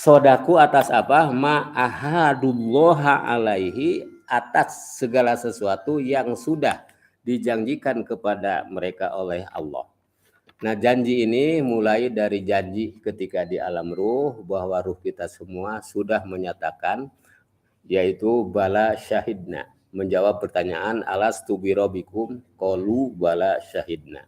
sodaku atas apa? Ma'ahadulloha alaihi, atas segala sesuatu yang sudah dijanjikan kepada mereka oleh Allah. Nah, janji ini mulai dari janji ketika di alam ruh, bahwa ruh kita semua sudah menyatakan, yaitu bala syahidna, menjawab pertanyaan alastu birobikum, qalu bala syahidna,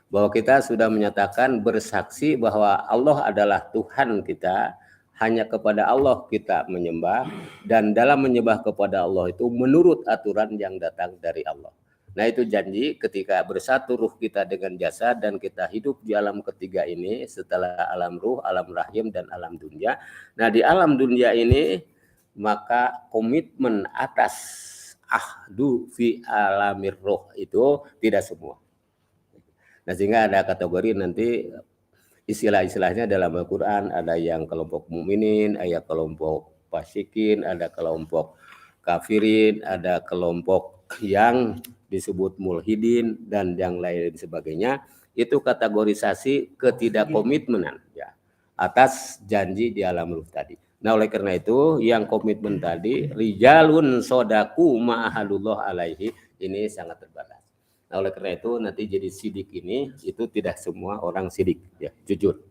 bahwa kita sudah menyatakan bersaksi bahwa Allah adalah Tuhan kita, hanya kepada Allah kita menyembah, dan dalam menyembah kepada Allah itu menurut aturan yang datang dari Allah. Nah, itu janji ketika bersatu ruh kita dengan jasad dan kita hidup di alam ketiga ini setelah alam ruh, alam rahim, dan alam dunia. Nah, di alam dunia ini maka komitmen atas ahdu fi alamir ruh itu tidak semua. Nah, sehingga ada kategori nanti istilah-istilahnya dalam Al-Quran, ada yang kelompok mukminin, ada kelompok fasikin, ada kelompok kafirin, ada kelompok yang disebut mulhidin, dan yang lain sebagainya. Itu kategorisasi ketidakkomitmenan ya atas janji di alam ruh tadi. Nah, oleh karena itu yang komitmen tadi, rijalun sodaku ma'ahadullah alaihi, ini sangat terbatas. Nah, oleh karena itu nanti jadi sidik ini itu tidak semua orang sidik ya, jujur.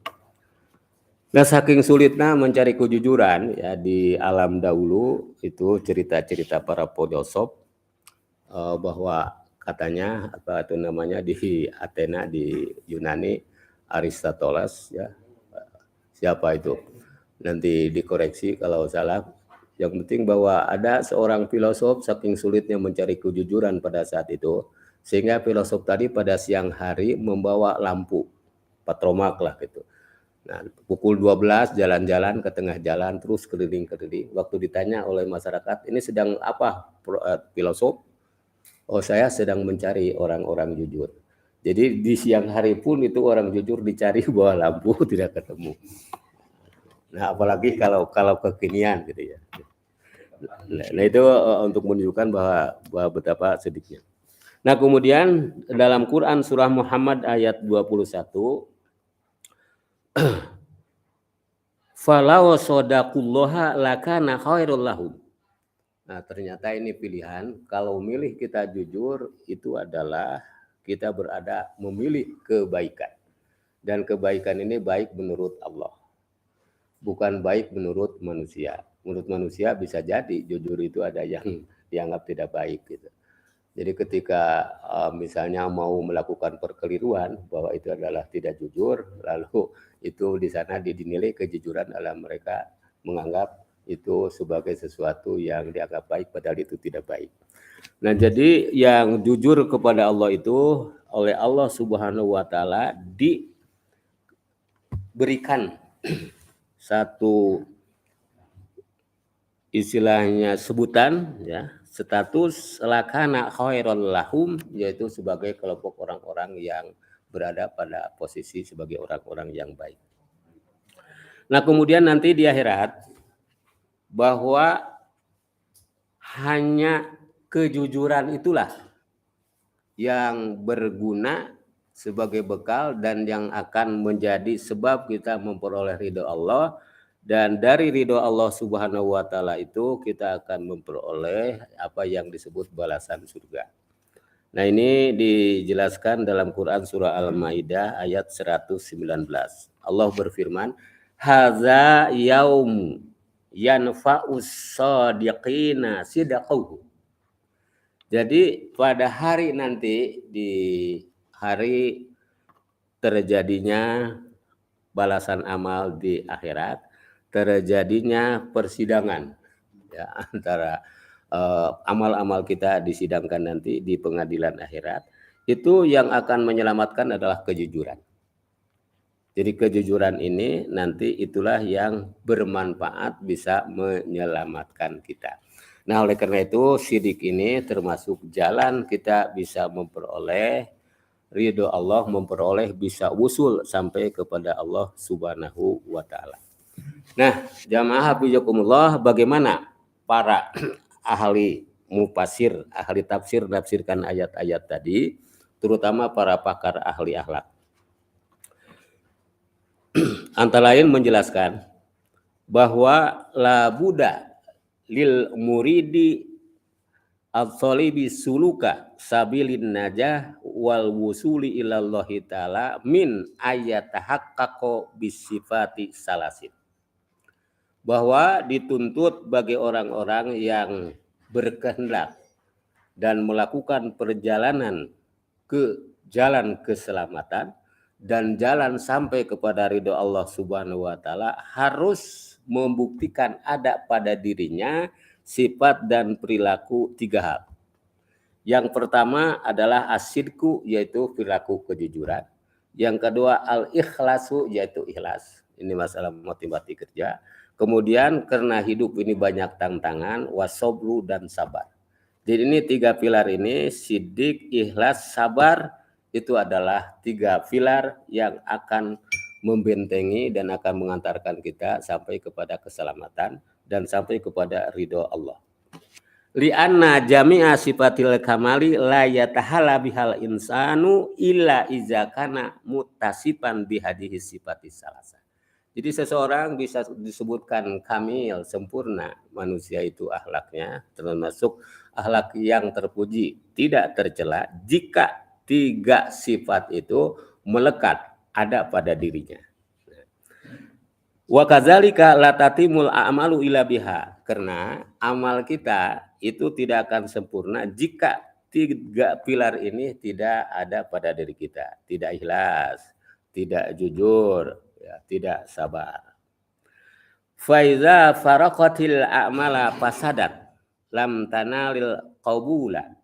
Nah, saking sulitnya mencari kejujuran ya di alam dahulu, itu cerita-cerita para filosof bahwa katanya apa itu namanya di Athena di Yunani, Aristoteles ya, siapa itu nanti dikoreksi kalau salah. Yang penting bahwa ada seorang filosof saking sulitnya mencari kejujuran pada saat itu, sehingga filosof tadi pada siang hari membawa lampu patromak lah gitu. Nah, pukul 12 jalan-jalan ke tengah jalan terus keliling-keliling. Waktu ditanya oleh masyarakat, ini sedang apa filosof? Oh, saya sedang mencari orang-orang jujur. Jadi di siang hari pun itu orang jujur dicari bawa lampu tidak ketemu. Nah, apalagi kalau kekinian gitu ya. Nah, itu untuk menunjukkan bahwa betapa sedikitnya. Nah, kemudian dalam Quran surah Muhammad ayat 21, falau sodaqullaha lakana khairul lahum. Nah, ternyata ini pilihan. Kalau milih kita jujur itu adalah kita berada memilih kebaikan. Dan kebaikan ini baik menurut Allah, bukan baik menurut manusia. Menurut manusia bisa jadi jujur itu ada yang dianggap tidak baik gitu. Jadi ketika misalnya mau melakukan perkeliruan bahwa itu adalah tidak jujur, lalu itu di sana dinilai kejujuran adalah mereka menganggap itu sebagai sesuatu yang dianggap baik padahal itu tidak baik. Nah, jadi yang jujur kepada Allah itu oleh Allah Subhanahu wa taala diberikan satu istilahnya sebutan ya, status lakana khairul lahum, yaitu sebagai kelompok orang-orang yang berada pada posisi sebagai orang-orang yang baik. Nah, kemudian nanti di akhirat bahwa hanya kejujuran itulah yang berguna sebagai bekal dan yang akan menjadi sebab kita memperoleh ridho Allah. Dan dari ridho Allah Subhanahu wa taala itu kita akan memperoleh apa yang disebut balasan surga. Nah, ini dijelaskan dalam Quran surah Al-Maidah ayat 119. Allah berfirman, "Hadza yaum yanfa'us shadiqina sidaqahu." Jadi pada hari nanti, di hari terjadinya balasan amal di akhirat, terjadinya persidangan ya, antara amal-amal kita disidangkan nanti di pengadilan akhirat, itu yang akan menyelamatkan adalah kejujuran. Jadi kejujuran ini nanti itulah yang bermanfaat bisa menyelamatkan kita. Nah, oleh karena itu sidik ini termasuk jalan kita bisa memperoleh ridho Allah, memperoleh bisa usul sampai kepada Allah Subhanahu wa taala. Nah, jamaah hafizakumullah, bagaimana para ahli mufasir, ahli tafsir menafsirkan ayat-ayat tadi, terutama para pakar ahli akhlak. Antara lain menjelaskan bahwa la buddha lil muridi al-thalibi suluka sabilin najah wal wusuli ilallahi ta'ala min ayatahaqqaqo bisifati salasin. Bahwa dituntut bagi orang-orang yang berkehendak dan melakukan perjalanan ke jalan keselamatan dan jalan sampai kepada ridho Allah Subhanahu wa taala harus membuktikan ada pada dirinya sifat dan perilaku 3 hal. Yang pertama adalah asidku, yaitu perilaku kejujuran. Yang kedua al-ikhlasu, yaitu ikhlas. Ini masalah motivasi kerja. Kemudian karena hidup ini banyak tantangan, wasobru dan sabar. Jadi ini 3 pilar ini, sidik, ikhlas, sabar, itu adalah 3 pilar yang akan membentengi dan akan mengantarkan kita sampai kepada keselamatan dan sampai kepada ridho Allah. Li'anna jami'a sifatil kamali la yatahala bihal insanu illa iza kana mutasifan bihadihi sifatis salasa. Jadi seseorang bisa disebutkan kamil, sempurna, manusia itu akhlaknya, termasuk akhlak yang terpuji, tidak tercela jika 3 sifat itu melekat ada pada dirinya. Wa kadzalika la tatimul a'malu illa biha, karena amal kita itu tidak akan sempurna jika 3 pilar ini tidak ada pada diri kita, tidak ikhlas, tidak jujur, ya, tidak sabar. Faiza faraqatil a'mala fasadat lam tanalil qabula.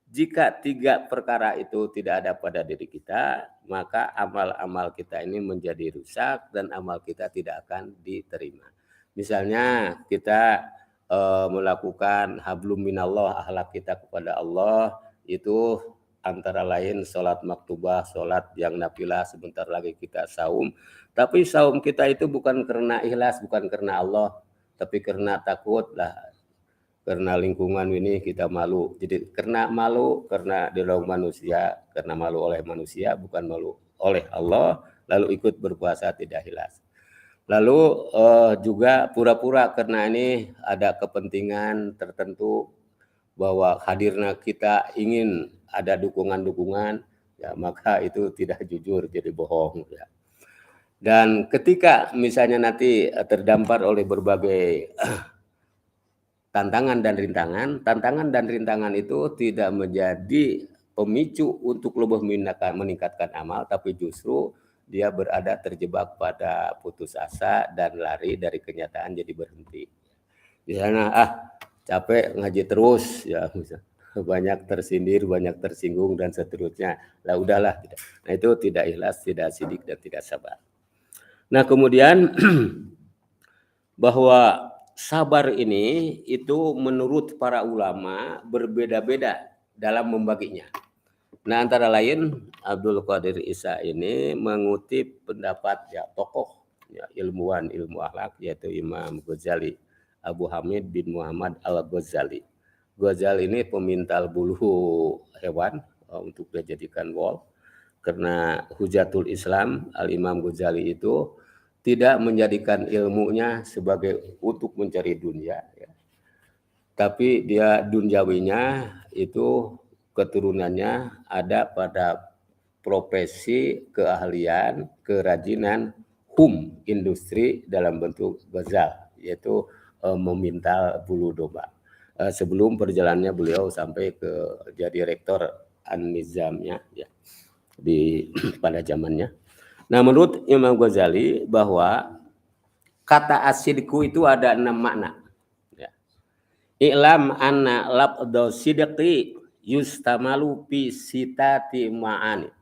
Jika 3 perkara itu tidak ada pada diri kita, maka amal-amal kita ini menjadi rusak dan amal kita tidak akan diterima. Misalnya kita melakukan hablum minallah, akhlak kita kepada Allah itu antara lain sholat maktubah, sholat yang nafilah, sebentar lagi kita saum. Tapi saum kita itu bukan karena ikhlas, bukan karena Allah, tapi karena takut lah. Karena lingkungan ini kita malu. Jadi karena malu, karena dilong manusia, karena malu oleh manusia, bukan malu oleh Allah, lalu ikut berpuasa tidak ikhlas. Lalu juga pura-pura karena ini ada kepentingan tertentu bahwa hadirnya kita ingin ada dukungan-dukungan, ya maka itu tidak jujur, jadi bohong. Ya. Dan ketika misalnya nanti terdampar oleh berbagai tantangan dan rintangan itu tidak menjadi pemicu untuk lebih meningkatkan amal, tapi justru dia berada terjebak pada putus asa dan lari dari kenyataan jadi berhenti. Misalnya capek ngaji terus, ya banyak tersindir, banyak tersinggung dan seterusnya. Lah udahlah, tidak. Nah itu tidak ikhlas, tidak sidik dan tidak sabar. Nah kemudian bahwa sabar ini itu menurut para ulama berbeda-beda dalam membaginya. Nah antara lain Abdul Qadir Isa ini mengutip pendapat ya tokoh ya, ilmuwan ilmu akhlak yaitu Imam Ghazali, Abu Hamid bin Muhammad al-Ghazali. Ghazali ini pemintal bulu hewan untuk dijadikan wol, karena Hujatul Islam Al-Imam Ghazali itu tidak menjadikan ilmunya sebagai untuk mencari dunia, ya. Tapi dia duniawinya itu keturunannya ada pada profesi, keahlian, kerajinan, industri dalam bentuk ghazal, yaitu memintal bulu domba. Sebelum perjalanannya beliau sampai ke jadi rektor An-Nizamnya, ya, pada zamannya. Nah menurut Imam Ghazali bahwa kata asidku itu ada 6 makna. Ya. I'lam anna labdo sidqi yustamalu fi sitati ma'ani.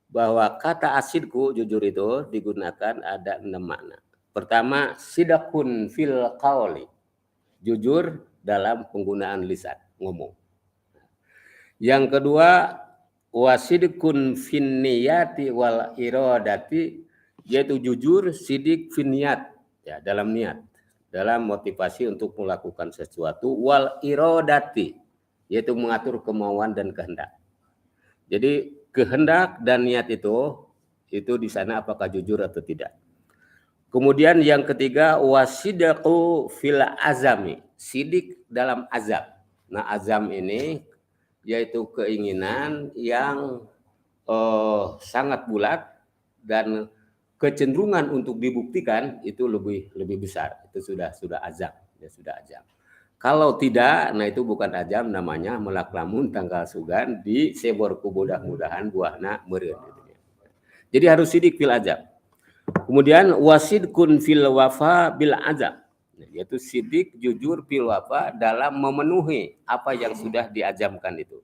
Bahwa kata asidku jujur itu digunakan ada 6 makna. Pertama, sidqun fil qawli. Jujur dalam penggunaan lisan, ngomong. Yang kedua, wasidkun fin niyati wal iradati, yaitu jujur, sidik fin niat, ya, dalam niat, dalam motivasi untuk melakukan sesuatu, wal iradati, yaitu mengatur kemauan dan kehendak. Jadi kehendak dan niat itu di sana apakah jujur atau tidak. Kemudian yang ketiga wasidqu fil azami, sidik dalam azam. Nah, azam ini yaitu keinginan yang sangat bulat dan kecenderungan untuk dibuktikan itu lebih besar. Itu sudah azam, ya sudah azam. Kalau tidak, nah itu bukan azam, namanya melak lamun tanggal sugan di seborku mudah-mudahan buahna meureun. Jadi harus sidik fil azam. Kemudian wasidkun fil wafa bil azam, yaitu sidik jujur fil wafa dalam memenuhi apa yang sudah diazamkan itu.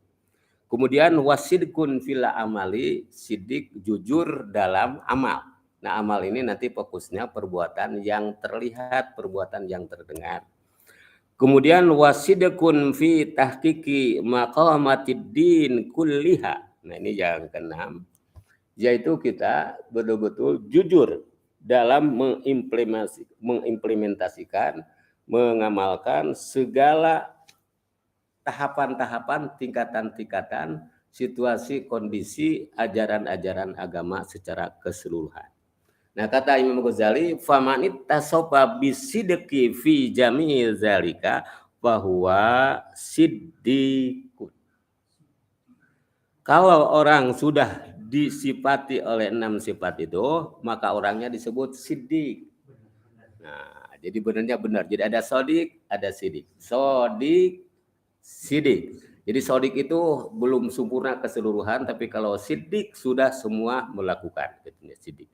Kemudian wasidkun fil amali, sidik jujur dalam amal. Nah, amal ini nanti fokusnya perbuatan yang terlihat, perbuatan yang terdengar. Kemudian wasidkun fi tahqiqi maqamatid din kulliha. Nah, ini yang keenam, yaitu kita betul-betul jujur dalam mengimplementasikan, mengamalkan segala tahapan-tahapan, tingkatan-tingkatan, situasi, kondisi, ajaran-ajaran agama secara keseluruhan. Nah, kata Imam Ghazali, famanit tasofa bisidqi fi jami'i zalika bahwa siddiqun. Kalau orang sudah disifati oleh 6 sifat itu, maka orangnya disebut siddiq. Nah, jadi benarnya benar. Jadi ada sodik, ada sidik. Sodik, sidik. Jadi sodik itu belum sempurna keseluruhan, tapi kalau sidik sudah semua melakukan. Sidik.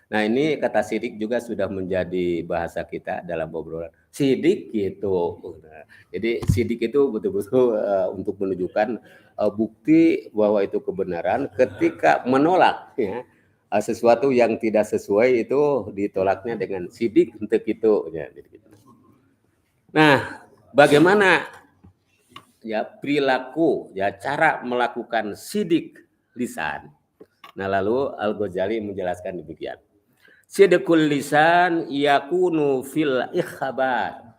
Nah, ini kata sidik juga sudah menjadi bahasa kita dalam obrolan. Sidik gitu. Nah, jadi sidik itu betul-betul untuk menunjukkan bukti bahwa itu kebenaran. Ketika menolak ya, sesuatu yang tidak sesuai itu ditolaknya dengan sidik untuk itu. Ya, gitu. Nah, bagaimana ya perilaku, ya cara melakukan sidik lisan? Nah, lalu Al-Ghazali menjelaskan demikian. Sidqul lisan yakunu fil ikhbar.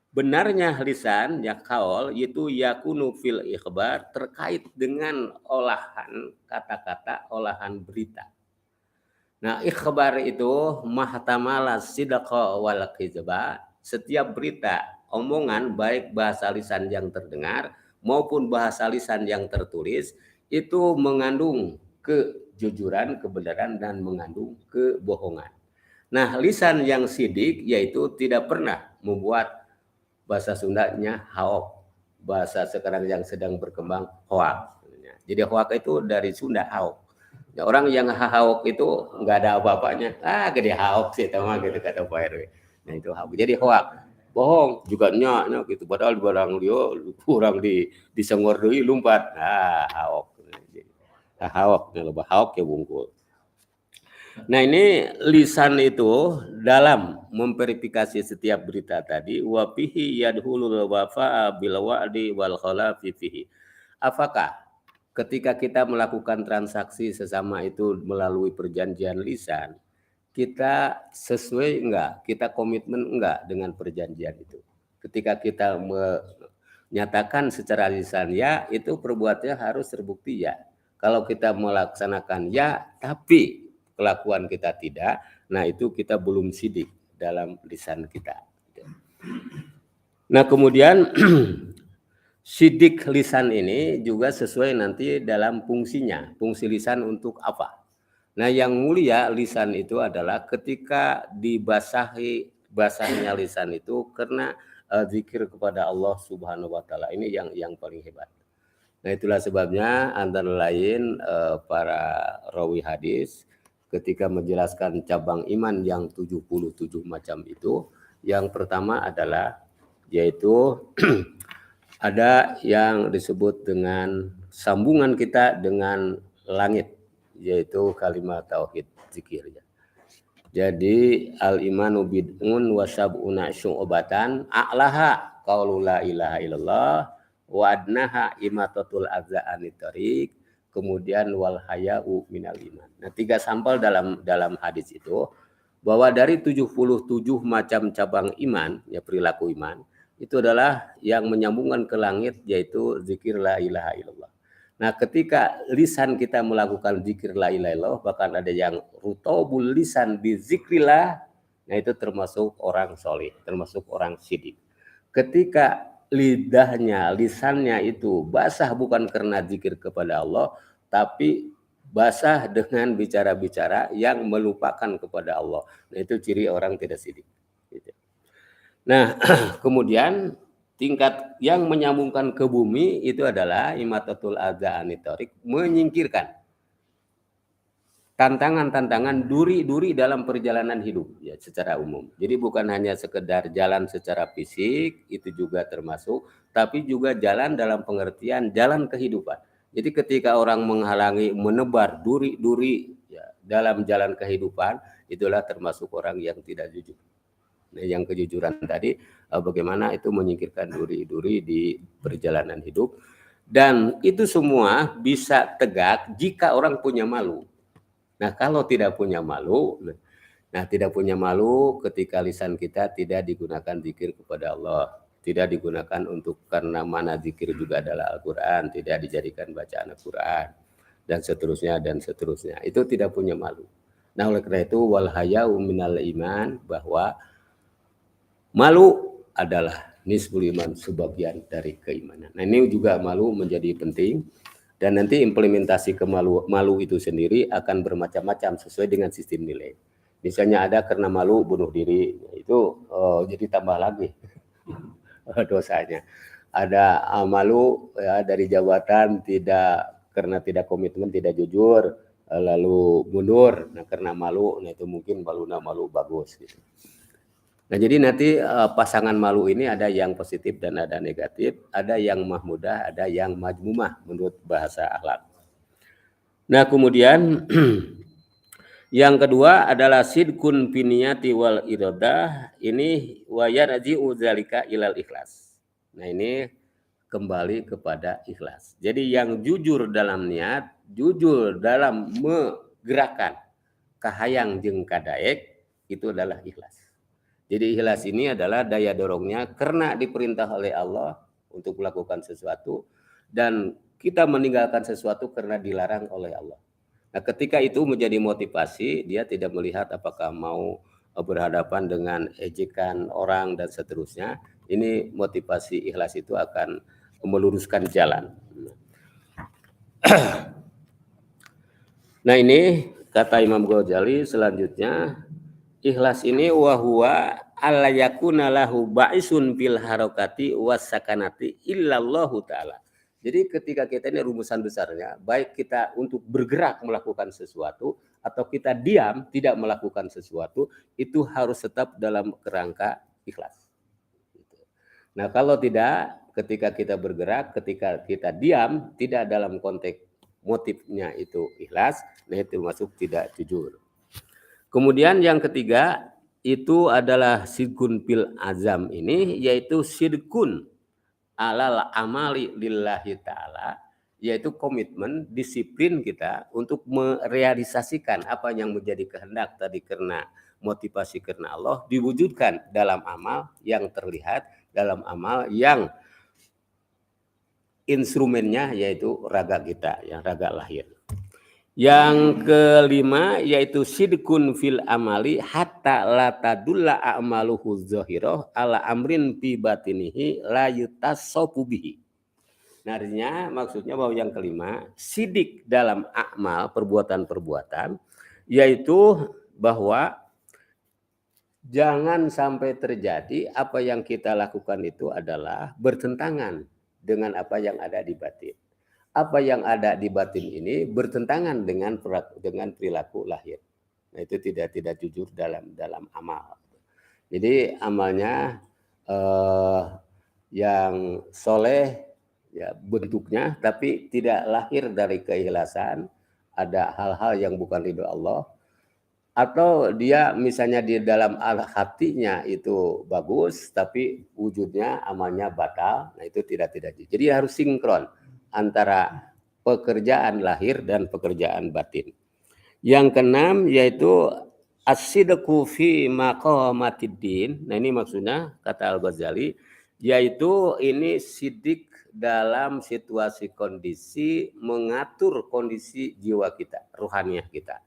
Benarnya lisan, ya kaul, itu yakunu fil ikhbar, terkait dengan olahan kata-kata, olahan berita. Nah, ikhbar itu mahtamala sidqa wal kizba. Setiap berita, omongan, baik bahasa lisan yang terdengar maupun bahasa lisan yang tertulis, itu mengandung kejujuran, kebenaran, dan mengandung kebohongan. Nah, lisan yang sidik yaitu tidak pernah membuat, bahasa Sundanya haok, bahasa sekarang yang sedang berkembang hoak. Jadi hoak itu dari Sunda haok. Ya, orang yang haok itu nggak ada apa-apanya, gede haok sih teman gitu kata Pak RW. Nah, itu haok. Jadi hoak, bohong juga nya gitu, padahal barang dia kurang disengor deui lumpat. Haok. Haok, lebah haok ya bungkul. Nah, ini lisan itu dalam memverifikasi setiap berita tadi, wa fihi yadhulul wafa bil wa'di wal khalafi fihi. Apakah ketika kita melakukan transaksi sesama itu melalui perjanjian lisan, kita sesuai enggak, kita komitmen enggak dengan perjanjian itu? Ketika kita menyatakan secara lisan ya, itu perbuatannya harus terbukti ya. Kalau kita melaksanakan ya, tapi kelakuan kita tidak, nah itu kita belum sidik dalam lisan kita. Nah, kemudian sidik lisan ini juga sesuai nanti dalam fungsinya. Fungsi lisan untuk apa? Nah, yang mulia lisan itu adalah ketika dibasahi, basahnya lisan itu karena zikir kepada Allah Subhanahu wa taala. Ini yang paling hebat. Nah, itulah sebabnya antara lain para rawi hadis ketika menjelaskan cabang iman yang 77 macam itu, yang pertama adalah yaitu ada yang disebut dengan sambungan kita dengan langit, yaitu kalimat tauhid zikir. Jadi al-imanu bid'un wa sab'una syu'batan a'laha qaulu la ilaha illallah wa adnaha imatatul adza anit thariq, kemudian wal haya'u minal iman. Nah, 3 sampel dalam hadis itu bahwa dari 77 macam cabang iman, ya perilaku iman, itu adalah yang menyambungkan ke langit yaitu zikir la ilaha illallah. Nah, ketika lisan kita melakukan zikir la ilaha illallah, bahkan ada yang rutobul lisan bi zikrillah, nah itu termasuk orang soleh, termasuk orang sidik. Ketika lidahnya, lisannya itu basah bukan karena zikir kepada Allah, tapi basah dengan bicara-bicara yang melupakan kepada Allah. Nah, itu ciri orang tidak sidik. Nah, kemudian tingkat yang menyambungkan ke bumi itu adalah imatatul adza anitorik, menyingkirkan tantangan-tantangan duri-duri dalam perjalanan hidup ya secara umum. Jadi bukan hanya sekedar jalan secara fisik, itu juga termasuk, tapi juga jalan dalam pengertian jalan kehidupan. Jadi ketika orang menghalangi, menebar duri-duri ya, dalam jalan kehidupan, itulah termasuk orang yang tidak jujur. Nah, yang kejujuran tadi bagaimana itu menyingkirkan duri-duri di perjalanan hidup, dan itu semua bisa tegak jika orang punya malu. Nah, kalau tidak punya malu, tidak punya malu ketika lisan kita tidak digunakan zikir kepada Allah, tidak digunakan untuk karena mana zikir juga adalah Al-Quran, tidak dijadikan bacaan Al-Quran, dan seterusnya dan seterusnya. Itu tidak punya malu. Nah, oleh karena itu wal haya'u minal iman, bahwa malu adalah nisbul iman, sebagian dari keimanan. Nah, ini juga malu menjadi penting. Dan nanti implementasi malu itu sendiri akan bermacam-macam sesuai dengan sistem nilai. Misalnya ada karena malu bunuh diri, itu jadi tambah lagi dosanya. Ada malu ya, dari jabatan karena tidak komitmen, tidak jujur, lalu mundur. Nah, karena malu, nah itu mungkin malu bagus gitu. Nah, jadi nanti pasangan malu ini ada yang positif dan ada negatif, ada yang mahmudah, ada yang majmumah menurut bahasa akhlak. Nah, kemudian yang kedua adalah sidkun biniyati wal iradah, ini wa yarji'u dzalika ilal ikhlas. Nah, ini kembali kepada ikhlas. Jadi yang jujur dalam niat, jujur dalam menggerakkan kahayang jeung kadaek, itu adalah ikhlas. Jadi ikhlas ini adalah daya dorongnya karena diperintah oleh Allah untuk melakukan sesuatu, dan kita meninggalkan sesuatu karena dilarang oleh Allah. Nah, ketika itu menjadi motivasi, dia tidak melihat apakah mau berhadapan dengan ejekan orang dan seterusnya. Ini motivasi ikhlas itu akan meluruskan jalan. Nah, ini kata Imam Ghazali selanjutnya, ikhlas ini wahwa alla yakuna lahu ba'isun fil harakati wasakanati illallahu ta'ala. Jadi ketika kita, ini rumusan besarnya, baik kita untuk bergerak melakukan sesuatu atau kita diam tidak melakukan sesuatu, itu harus tetap dalam kerangka ikhlas. Nah, kalau tidak, ketika kita bergerak, ketika kita diam, tidak dalam konteks motifnya itu ikhlas, nah itu masuk tidak jujur. Kemudian yang ketiga itu adalah sidkun bil azam, ini yaitu sidkun alal amali lillahi ta'ala, yaitu komitmen, disiplin kita untuk merealisasikan apa yang menjadi kehendak tadi karena motivasi karena Allah, diwujudkan dalam amal yang terlihat, dalam amal yang instrumennya yaitu raga kita, yang raga lahir. Yang kelima yaitu sidkun fil amali hatta la tadulla a'maluhu zahirah ala amrin fi batinihi la yutasawwu bihi. Nah, artinya maksudnya bahwa yang kelima, sidik dalam amal, perbuatan-perbuatan, yaitu bahwa jangan sampai terjadi apa yang kita lakukan itu adalah bertentangan dengan apa yang ada di batin. Apa yang ada di batin ini bertentangan dengan perilaku lahir. Nah, itu tidak jujur dalam amal. Jadi amalnya yang soleh ya bentuknya, tapi tidak lahir dari keikhlasan, ada hal-hal yang bukan ridho Allah, atau dia misalnya di dalam hatinya itu bagus, tapi wujudnya amalnya batal. Nah, itu tidak jujur. Jadi harus sinkron antara pekerjaan lahir dan pekerjaan batin. Yang keenam yaitu as-sidqu fi maqamatiddin. Nah, ini maksudnya kata Al-Ghazali, Yaitu ini sidik dalam situasi kondisi mengatur kondisi jiwa kita, ruhaniyah kita.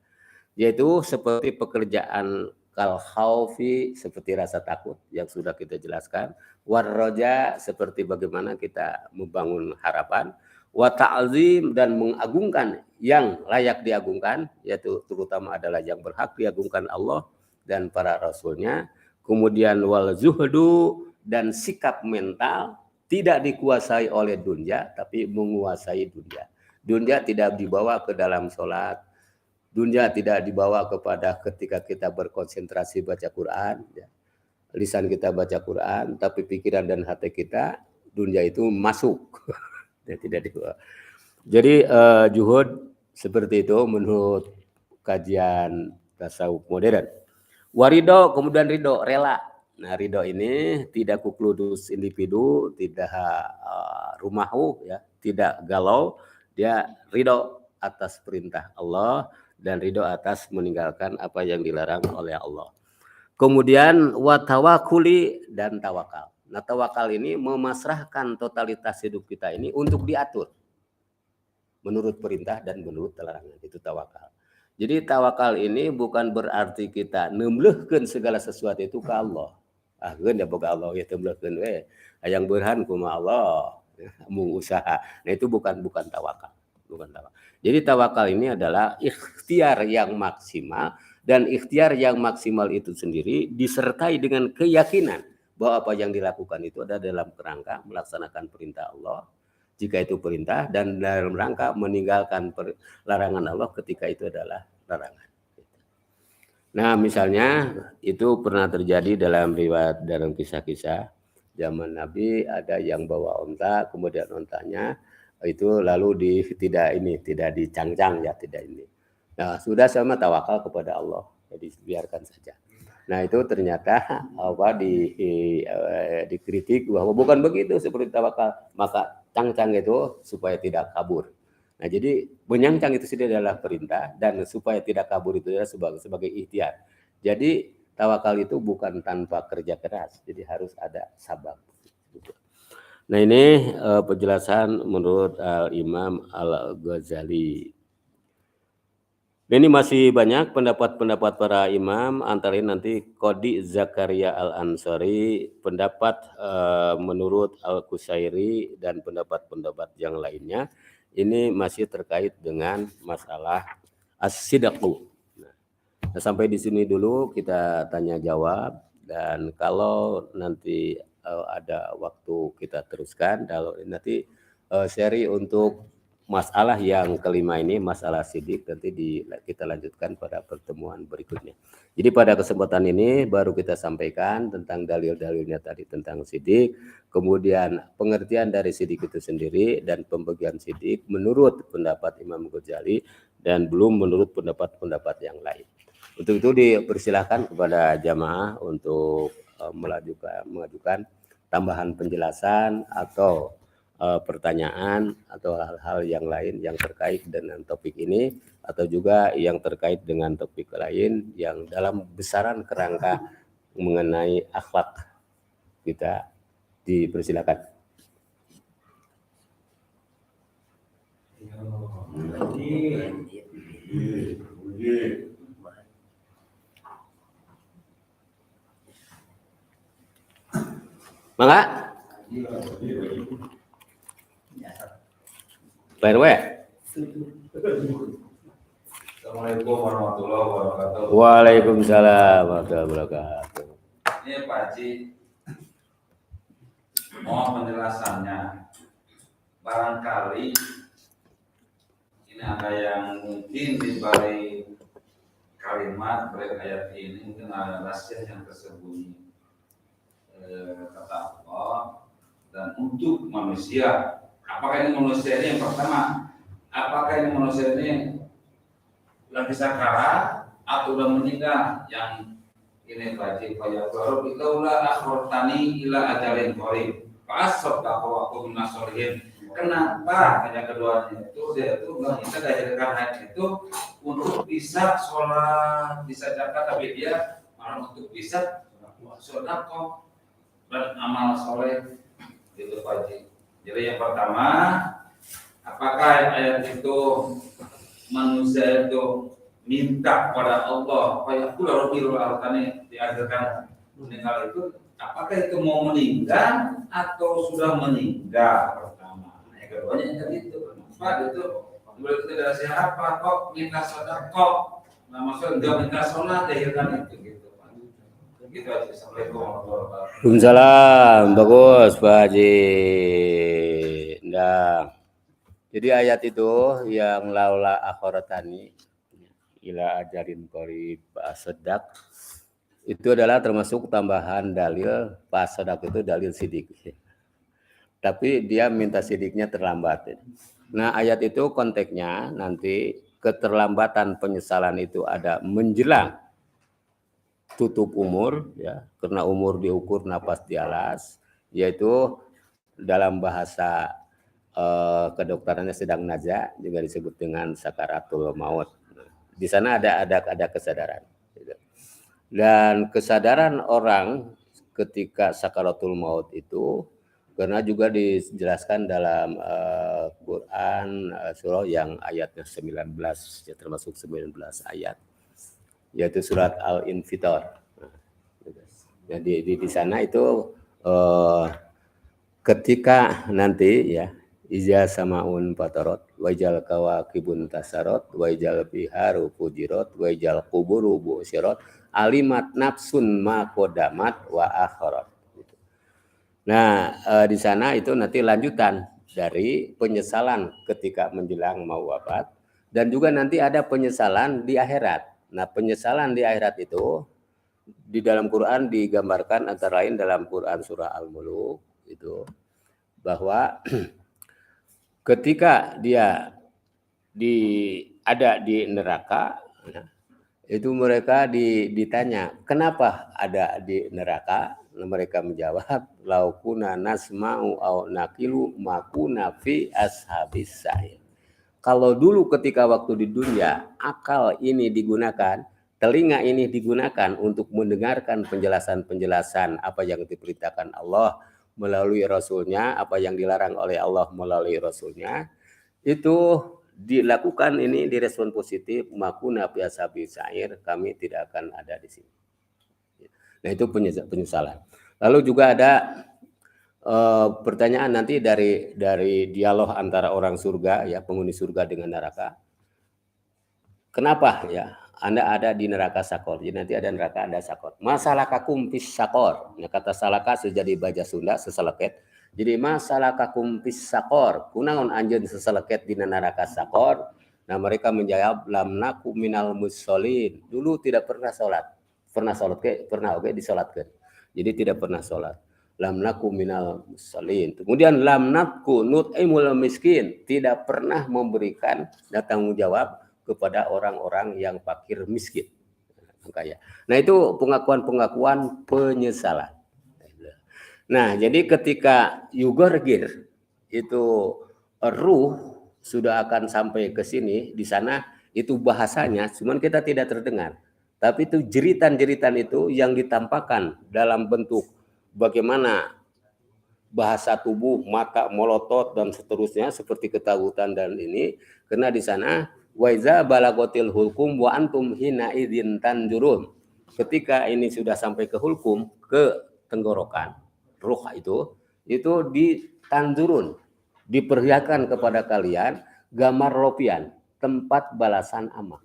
Yaitu seperti pekerjaan kal khaufi, seperti rasa takut yang sudah kita jelaskan, warroja seperti bagaimana kita membangun harapan, wa ta'zim dan mengagungkan yang layak diagungkan, yaitu terutama adalah yang berhak diagungkan Allah dan para rasulnya. Kemudian wal zuhdu dan sikap mental tidak dikuasai oleh dunia tapi menguasai dunia. Dunia tidak dibawa ke dalam sholat, dunia tidak dibawa kepada ketika kita berkonsentrasi baca Quran, ya. Lisan kita baca Quran, tapi pikiran dan hati kita dunia itu masuk. Ya, tidak dibawa. Jadi juhud seperti itu menurut kajian tasawuf modern. Warido, kemudian ridho, rela. Nah, ridho ini tidak kukludus individu, tidak rumahu, ya, tidak galau. Dia ridho atas perintah Allah dan ridho atas meninggalkan apa yang dilarang oleh Allah. Kemudian watawakuli dan tawakal. Nah, tawakal ini memasrahkan totalitas hidup kita ini untuk diatur menurut perintah dan menurut larangan. Itu tawakal. Jadi tawakal ini bukan berarti kita nemlehkeun segala sesuatu itu ke Allah. Ah, geun da boga Allah ya temlehkeun we. Hayang beurhan kumaha Allah. Mung usaha. Nah, itu bukan tawakal. Bukan tawakal. Jadi tawakal ini adalah ikhtiar yang maksimal, dan ikhtiar yang maksimal itu sendiri disertai dengan keyakinan bahwa apa yang dilakukan itu ada dalam kerangka melaksanakan perintah Allah jika itu perintah, dan dalam rangka meninggalkan larangan Allah ketika itu adalah larangan. Nah, misalnya itu pernah terjadi dalam riwayat, dalam kisah-kisah zaman Nabi, ada yang bawa onta, kemudian ontanya itu lalu tidak dicangcang, ya, tidak ini. Nah, sudah sama tawakal kepada Allah, jadi biarkan saja. Nah, itu ternyata dikritik bahwa bukan begitu seperti tawakal, maka cangcang itu supaya tidak kabur. Nah, jadi menyangcang itu sudah adalah perintah, dan supaya tidak kabur itu adalah sebagai ikhtiar. Jadi tawakal itu bukan tanpa kerja keras, jadi harus ada sabab. Nah, ini penjelasan menurut Imam Al-Ghazali. Ini masih banyak pendapat-pendapat para imam, antara lain nanti Qadi Zakaria Al-Ansari, pendapat menurut Al-Qusairi, dan pendapat-pendapat yang lainnya. Ini masih terkait dengan masalah as-sidaqu. Nah, sampai di sini dulu kita tanya jawab, dan kalau nanti ada waktu kita teruskan. Kalau nanti seri untuk masalah yang kelima ini, masalah sidik, nanti kita lanjutkan pada pertemuan berikutnya. Jadi pada kesempatan ini baru kita sampaikan tentang dalil-dalilnya tadi tentang sidik, kemudian pengertian dari sidik itu sendiri, dan pembagian sidik menurut pendapat Imam Ghazali, dan belum menurut pendapat-pendapat yang lain. Untuk itu dipersilahkan kepada jamaah untuk mengajukan tambahan penjelasan atau pertanyaan atau hal-hal yang lain yang terkait dengan topik ini, atau juga yang terkait dengan topik lain yang dalam besaran kerangka mengenai akhlak kita, dipersilakan. Mangga? PRW. Assalamualaikum warahmatullahi wabarakatuh. Waalaikumsalam warahmatullahi wabarakatuh. Ini Pak Haji, mohon penjelasannya. Barangkali ini ada yang mungkin di balik kalimat ayat ini mungkin ada rahasia yang tersembunyi, kata Allah. Dan untuk manusia, apakah ini manusia ini yang pertama? Apakah ini manusia ini lagi sakarat atau udah meninggal? Yang ini wajib kayak baru kita ulah akhirtani ila ajalin qarib. Pasok aku minasolihin. Kenapa? Hanya keduanya itu dia itu nggak bisa diajarkan haji itu untuk bisa sholat, bisa zakat, tapi dia malah untuk bisa sedekah. dan amal soleh gitu Pak Haji. Jadi yang pertama, apakah ayat itu manusia itu minta pada Allah supaya aku Rabbil Alamin diajarkan meninggal itu, apakah itu mau meninggal atau sudah meninggal pertama? Yang keduanya yang itu kenapa itu boleh tidak siapa kok minta sedekah, nah maksudnya enggak minta sholat ya kan itu gitu Pak. Gitu aja. Assalamualaikum warahmatullahi wabarakatuh. Waalaikumsalam, bagus Pak Haji. Nah, jadi ayat itu yang laula akhiratani ila ajarin qarib sedak itu adalah termasuk tambahan dalil pas sedak itu dalil sidik. Tapi dia minta sidiknya terlambat. Nah, ayat itu konteksnya nanti keterlambatan penyesalan itu ada menjelang tutup umur, ya, karena umur diukur napas di alas, yaitu dalam bahasa kedokterannya sedang naza, juga disebut dengan sakaratul maut. Di sana ada kesadaran. Dan kesadaran orang ketika sakaratul maut itu, karena juga dijelaskan dalam Quran surah yang ayatnya 19, ya, termasuk 19 ayat, yaitu surat Al-Infitar. Jadi di sana itu ketika nanti ya iza samaun fatarot wajal kawakibun tasarot wajal biharu fujirat wajal kuburu bu'syirat alimat nafsun ma qadamat wa akharat. Nah, di sana itu nanti lanjutan dari penyesalan ketika menjelang mau wafat, dan juga nanti ada penyesalan di akhirat. Nah, penyesalan di akhirat itu di dalam Quran digambarkan antara lain dalam Quran surah Al-Muluk itu bahwa ketika dia ada di neraka, itu mereka ditanya kenapa ada di neraka. Mereka menjawab laukuna nasma'u au naqilu makuna fi ashabis sa'ir. Kalau dulu ketika waktu di dunia akal ini digunakan, telinga ini digunakan untuk mendengarkan penjelasan-penjelasan apa yang diperintahkan Allah melalui Rasulnya, apa yang dilarang oleh Allah melalui Rasulnya, itu dilakukan ini direspon positif, makuna biasa bisair, kami tidak akan ada di sini. Nah, itu penyesalan. Lalu juga ada pertanyaan nanti dari dialog antara orang surga, ya, penghuni surga dengan neraka. Kenapa ya Anda ada di neraka sakor? Jadi nanti ada neraka, ada sakor. Masalah kakum pis sakor. Nah, kata salaka sejadi bahasa Sunda seseleket. Jadi masalah kakum pis sakor. Kunaon anjeun seseleket di neraka sakor. Nah, mereka menjawab lam naku minal musholin. Dulu tidak pernah sholat. Pernah sholat ke? Pernah oke disolatkan. Jadi tidak pernah sholat. Lam naku minal musholin. Kemudian lam naku nut'imul miskin. Tidak pernah memberikan tanggung jawab kepada orang-orang yang fakir miskin. Nah, itu pengakuan-pengakuan penyesalan. Nah, jadi ketika yugorgir itu ruh sudah akan sampai ke sini, di sana itu bahasanya, cuman kita tidak terdengar. Tapi itu jeritan-jeritan itu yang ditampakkan dalam bentuk bagaimana bahasa tubuh, mata melotot dan seterusnya seperti ketakutan dan ini, karena di sana waiza balagotil hulkum wa antum hina idzin tanjurun. Ketika ini sudah sampai ke hulkum, ke tenggorokan, ruh itu ditanjurun, diperlihatkan kepada kalian gambar ropian, tempat balasan amal.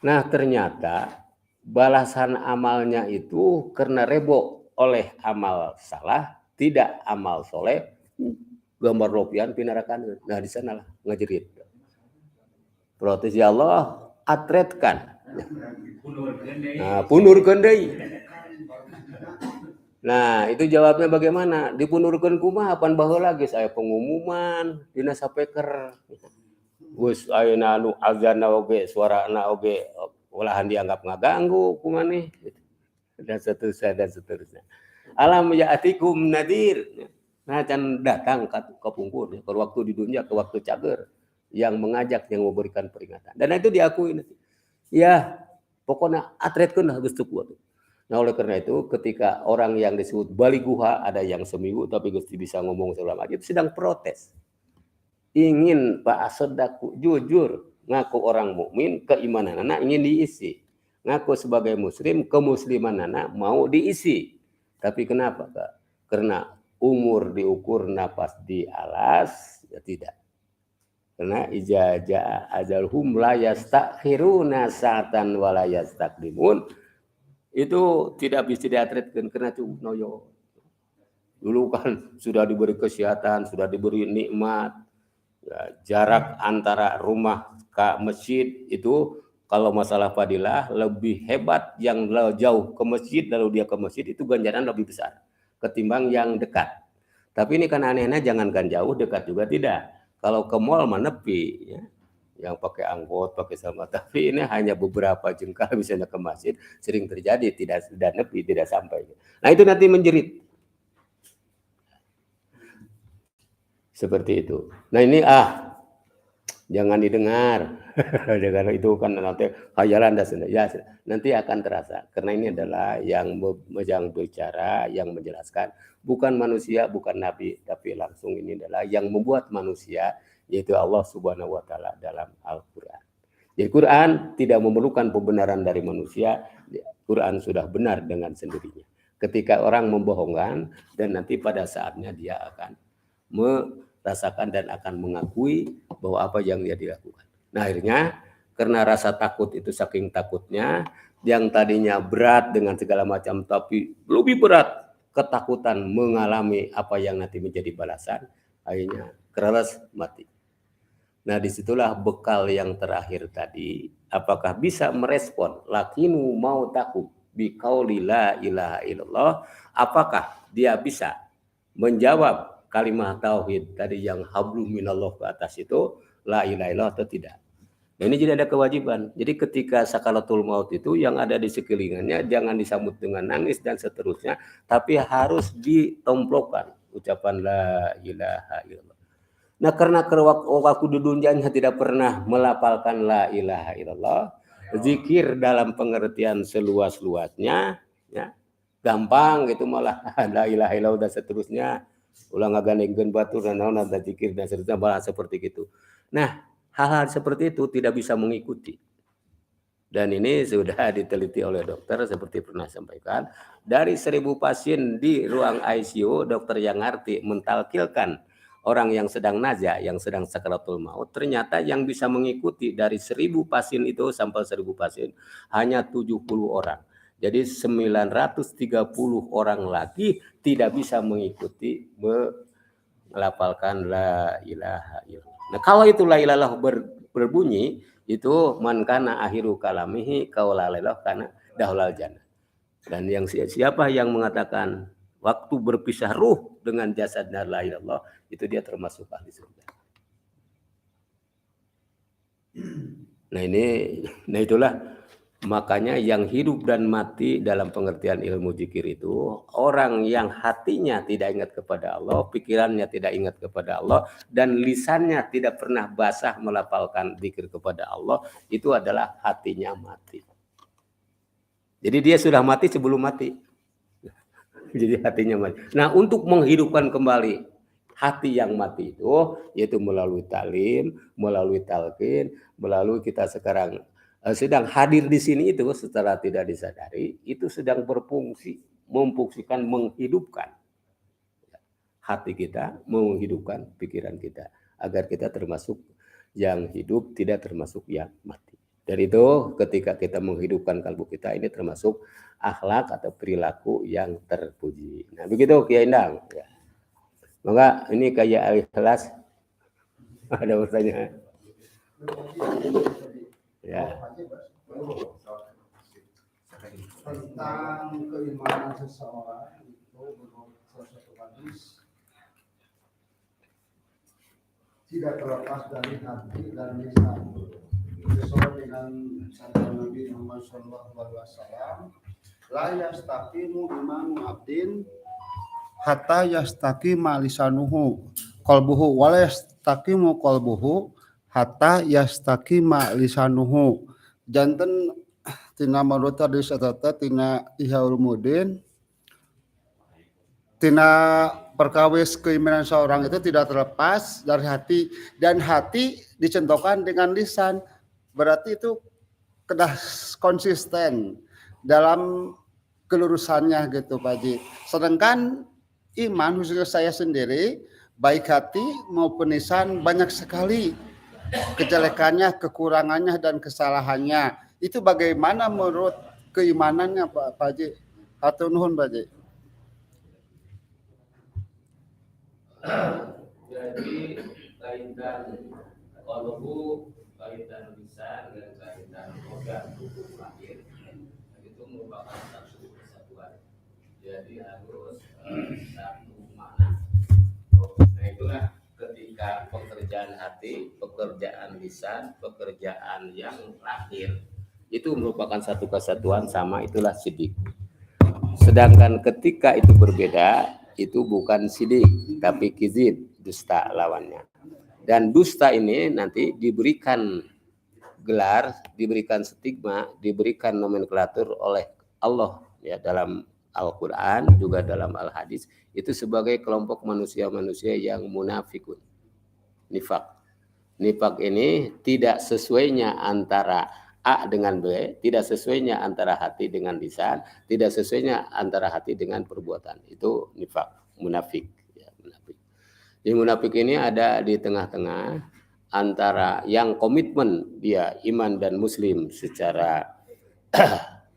Nah, ternyata balasan amalnya itu karena rebo oleh amal salah, tidak amal soleh, gambar ropian pinarakan. Nah, di sanalah ngajerit. Protes ya Allah atretkan. Nah, punurkeun deui. Nah, itu jawabnya bagaimana? Dipunurkeun kumaha pan baheula geus aya pengumuman dina sapeker. Geus ayeuna anu azanna oge, suarana oge olahan dianggap ngaganggu ku maneh. Dan seterusnya. Alam ya'atikum nadir. Nah, can datang ka pungkur ke waktu di dunia, ke waktu cager yang mengajak, yang memberikan peringatan. Dan itu diakui nanti. Ya, pokoknya atretkeun geus teu kuat. Nah oleh karena itu ketika orang yang disebut baliguha ada yang seminggu tapi Gusti bisa ngomong segala macam itu sedang protes. Ingin Pak Asodaku jujur ngaku orang mukmin keimanan anak ingin diisi. Ngaku sebagai muslim kemusliman anak mau diisi. Tapi kenapa Kak? Karena umur diukur napas di alas ya tidak. Karena ijazah ajalhum la yastakhiruna sa'atan wa la yastaqdimun. Itu tidak bisa diatretkan karena itu noyo. Dulu kan sudah diberi kesehatan, sudah diberi nikmat. Ya, jarak antara rumah ke masjid itu kalau masalah fadilah lebih hebat yang jauh ke masjid lalu dia ke masjid itu ganjaran lebih besar ketimbang yang dekat. Tapi ini kan anehnya jangankan jauh, dekat juga tidak. Kalau ke mall menepi ya. Yang pakai angkot, pakai sama, tapi ini hanya beberapa jengkal misalnya ke masjid sering terjadi tidak nepi, tidak sampai. Nah itu nanti menjerit seperti itu. Nah ini jangan didengar, karena itu kan nanti khayalan dan ya nanti akan terasa karena ini adalah yang bicara, yang menjelaskan bukan manusia, bukan nabi, tapi langsung ini adalah yang membuat manusia yaitu Allah Subhanahu wa taala dalam Al-Qur'an. Jadi Quran tidak memerlukan pembenaran dari manusia, Quran sudah benar dengan sendirinya. Ketika orang membohongkan dan nanti pada saatnya dia akan merasakan dan akan mengakui bahwa apa yang dia dilakukan. Nah akhirnya karena rasa takut itu saking takutnya yang tadinya berat dengan segala macam tapi lebih berat ketakutan mengalami apa yang nanti menjadi balasan akhirnya keras mati. Nah disitulah bekal yang terakhir tadi apakah bisa merespon lakinu mau takut biqauli la ilaha illallah apakah dia bisa menjawab kalimat tauhid tadi yang hablum minallah ke atas itu la ilaha illallah atau tidak. Nah, ini jadi ada kewajiban. Jadi ketika sakaratul maut itu yang ada di sekelilingnya jangan disambut dengan nangis dan seterusnya, tapi harus ditomplokkan ucapan la ilaha illallah. Nah, karena waktu di dunianya tidak pernah melafalkan la ilaha illallah, zikir dalam pengertian seluas-luasnya, ya, gampang gitu malah la ilaha illallah dan seterusnya. Ulang ngagandengkeun batur dan naon dan zikir dan seterusnya malah seperti itu. Nah, hal-hal seperti itu tidak bisa mengikuti. Dan ini sudah diteliti oleh dokter seperti pernah sampaikan. Dari 1000 pasien di ruang ICU, dokter yang ngerti mentalkilkan orang yang sedang nazah, yang sedang sakaratul maut, ternyata yang bisa mengikuti dari 1000 pasien itu sampai 1000 pasien hanya 70 orang. Jadi 930 orang lagi tidak bisa mengikuti melafalkan la ilaha illallah. Nah, kalau itu la ilaha berbunyi itu man kana akhiru kalamihi qaula la ilaha kana dahlal jannah. Dan yang siapa yang mengatakan waktu berpisah ruh dengan jasad la ilaha illallah itu dia termasuk ahli surga. Nah itulah makanya yang hidup dan mati dalam pengertian ilmu zikir itu orang yang hatinya tidak ingat kepada Allah, pikirannya tidak ingat kepada Allah dan lisannya tidak pernah basah melafalkan zikir kepada Allah, itu adalah hatinya mati. Jadi dia sudah mati sebelum mati. Jadi hatinya mati. Nah, untuk menghidupkan kembali hati yang mati itu yaitu melalui talim, melalui talqin, melalui kita sekarang sedang hadir di sini itu setelah tidak disadari itu sedang berfungsi, memfungsikan menghidupkan hati kita, menghidupkan pikiran kita agar kita termasuk yang hidup, tidak termasuk yang mati. Dari itu ketika kita menghidupkan kalbu kita ini termasuk akhlak atau perilaku yang terpuji. Nah begitu Kiai Endang. Ya. Maka ini kayak Ikhlas ada pertanyaan. Ya. Tentang keimanan seseorang itu menurut salah satu hadis tidak terlepas dari hati dan lisan. Sesuai dengan sabda Nabi Muhammad SAW, la yastaqimu imanu abdin hatta yastaqima lisanuhu qalbuhu wa la yastaqimu qalbuhu hatta yastaqima lisanuhu. Janten tina menurut hadis eta tina Ihya Ulumuddin, tina perkawis keimanan seorang itu tidak terlepas dari hati, dan hati dicontohkan dengan lisan. Berarti itu kedah konsisten dalam kelurusannya gitu Pak Haji. Sedangkan iman khususnya saya sendiri, baik hati maupun lisan banyak sekali kejelekannya, kekurangannya dan kesalahannya. Itu bagaimana menurut keimanannya Pak Haji? Hatur nuhun Pak Haji. Jadi kaitan qalbu, kaitan lisan dan kaitan organ tubuh lahir itu merupakan satu kesatuan. Jadi harus satu makna. Nah itulah ketika pekerjaan hati, pekerjaan lisan, pekerjaan yang lahir itu merupakan satu kesatuan sama, itulah sidik. Sedangkan ketika itu berbeda, itu bukan sidik tapi kizib, dusta lawannya. Dan dusta ini nanti diberikan gelar, diberikan stigma, diberikan nomenklatur oleh Allah ya dalam Al-Qur'an juga dalam Al-Hadis, itu sebagai kelompok manusia-manusia yang munafikun. Nifak. Nifak ini tidak sesuainya antara A dengan B, tidak sesuainya antara hati dengan lisan, tidak sesuainya antara hati dengan perbuatan. Itu nifak, munafik. Ya, munafik. Jadi munafik ini ada di tengah-tengah antara yang komitmen dia iman dan muslim secara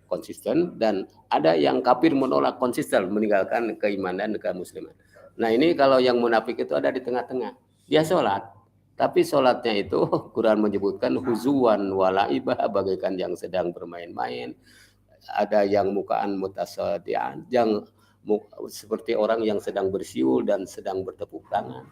konsisten, dan ada yang kafir menolak konsisten meninggalkan keimanan dan kemusliman. Nah ini kalau yang munafik itu ada di tengah-tengah. Dia sholat, tapi sholatnya itu Quran menyebutkan huzuan walaibah, bagaikan yang sedang bermain-main. Ada yang mukaan mutasadian, yang seperti orang yang sedang bersiul dan sedang bertepuk tangan.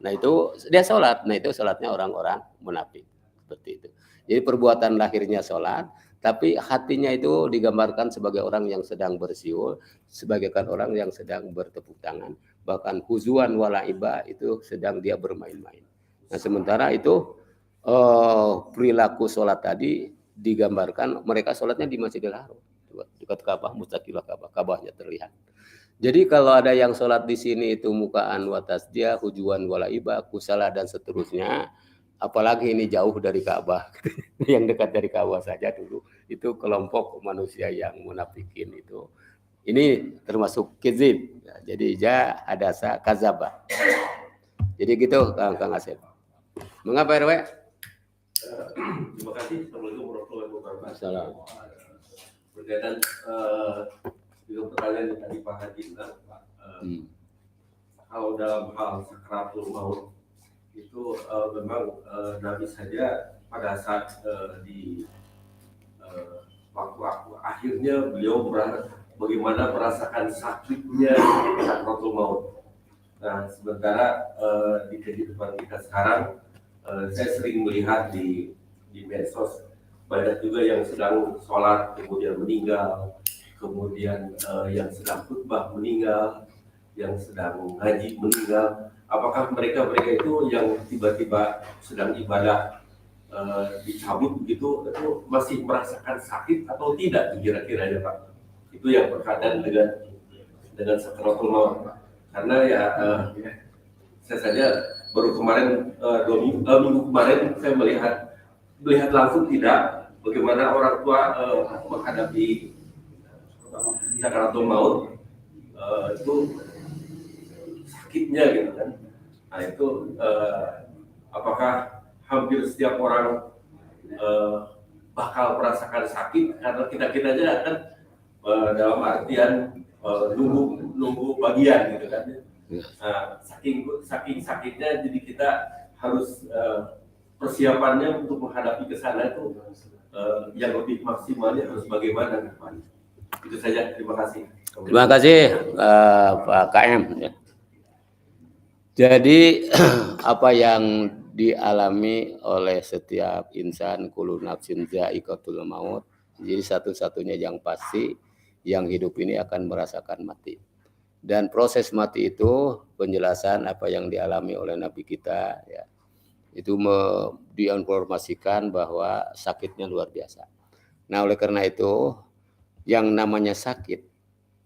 Nah itu dia sholat, nah itu sholatnya orang-orang munafik seperti itu. Jadi perbuatan lahirnya sholat, tapi hatinya itu digambarkan sebagai orang yang sedang bersiul, sebagaikan orang yang sedang bertepuk tangan. Bahkan huzuan walaibah itu sedang dia bermain-main. Nah sementara itu perilaku sholat tadi digambarkan mereka sholatnya di Masjidil Haram, dekat Ka'bah, mustaqilah Ka'bah, Ka'bahnya terlihat. Jadi kalau ada yang sholat di sini itu mukaan watasdia, hujuan walaibah, kusala dan seterusnya, apalagi ini jauh dari Ka'bah, yang dekat dari Ka'bah saja dulu, itu kelompok manusia yang munafikin itu. Ini termasuk kizib, ya, jadi hadasa kazaba. Jadi gitu Kang Asep. Mengapa RW? Terima kasih. Assalamualaikum warahmatullahi wabarakatuh. Assalamualaikum. Berkaitan dengan pertanyaan yang tadi Pak Haji bilang, Pak, kalau dalam hal sakaratul maut itu memang Nabi saja pada saat di waktu akhirnya beliau bagaimana merasakan sakitnya sakaratul maut. Nah, sementara di kehidupan kita sekarang, saya sering melihat di medsos banyak juga yang sedang sholat kemudian meninggal, kemudian yang sedang khutbah meninggal, yang sedang ngaji meninggal. Apakah mereka itu yang tiba-tiba sedang ibadah dicabut begitu, itu masih merasakan sakit atau tidak kira-kira ya Pak? Itu yang berkaitan dengan sakaratul maut. Karena ya saya saja baru kemarin minggu kemarin saya melihat langsung tidak bagaimana orang tua menghadapi sakaratul maut itu sakitnya gitu kan. Nah itu apakah hampir setiap orang bakal merasakan sakit karena kita aja kan dalam artian nunggu bagian gitu kan. Nah, saking sakitnya jadi kita harus persiapannya untuk menghadapi ke sana itu yang lebih maksimalnya harus bagaimana kan. Itu saja, terima kasih. Terima kasih Pak KM. Jadi apa yang dialami oleh setiap insan, kullu nafsin dha'iqatul maut, jadi satu-satunya yang pasti yang hidup ini akan merasakan mati. Dan proses mati itu penjelasan apa yang dialami oleh Nabi kita ya, itu diinformasikan bahwa sakitnya luar biasa. Nah, oleh karena itu yang namanya sakit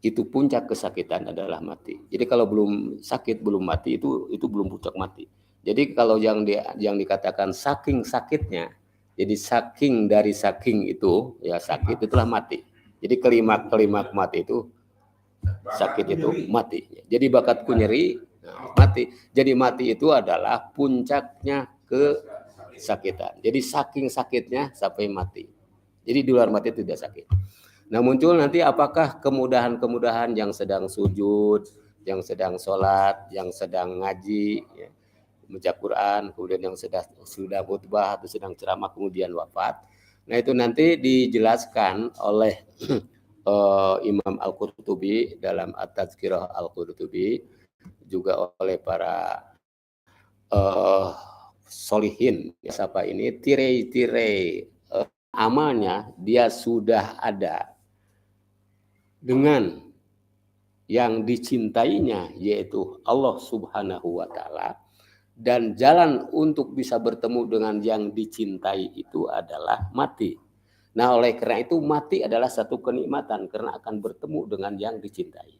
itu puncak kesakitan adalah mati. Jadi kalau belum sakit, belum mati itu belum puncak mati. Jadi kalau yang dikatakan saking sakitnya, jadi saking dari saking itu ya sakit itulah mati. Jadi kelimak mati itu sakit itu mati. Jadi bakatku nyeri, mati. Jadi mati itu adalah puncaknya kesakitan. Jadi saking sakitnya sampai mati. Jadi di luar mati tidak sakit. Nah, muncul nanti apakah kemudahan-kemudahan yang sedang sujud, yang sedang sholat, yang sedang ngaji, ya, baca Quran, kemudian yang sudah khutbah atau sedang ceramah kemudian wafat. Nah, itu nanti dijelaskan oleh Imam Al-Qurtubi dalam At-Tazkirah Al-Qurtubi, juga oleh para solihin, siapa ini, tirai-tirai amalnya dia sudah ada dengan yang dicintainya, yaitu Allah Subhanahu wa Ta'ala, dan jalan untuk bisa bertemu dengan yang dicintai itu adalah mati. Nah, oleh karena itu mati adalah satu kenikmatan karena akan bertemu dengan yang dicintai.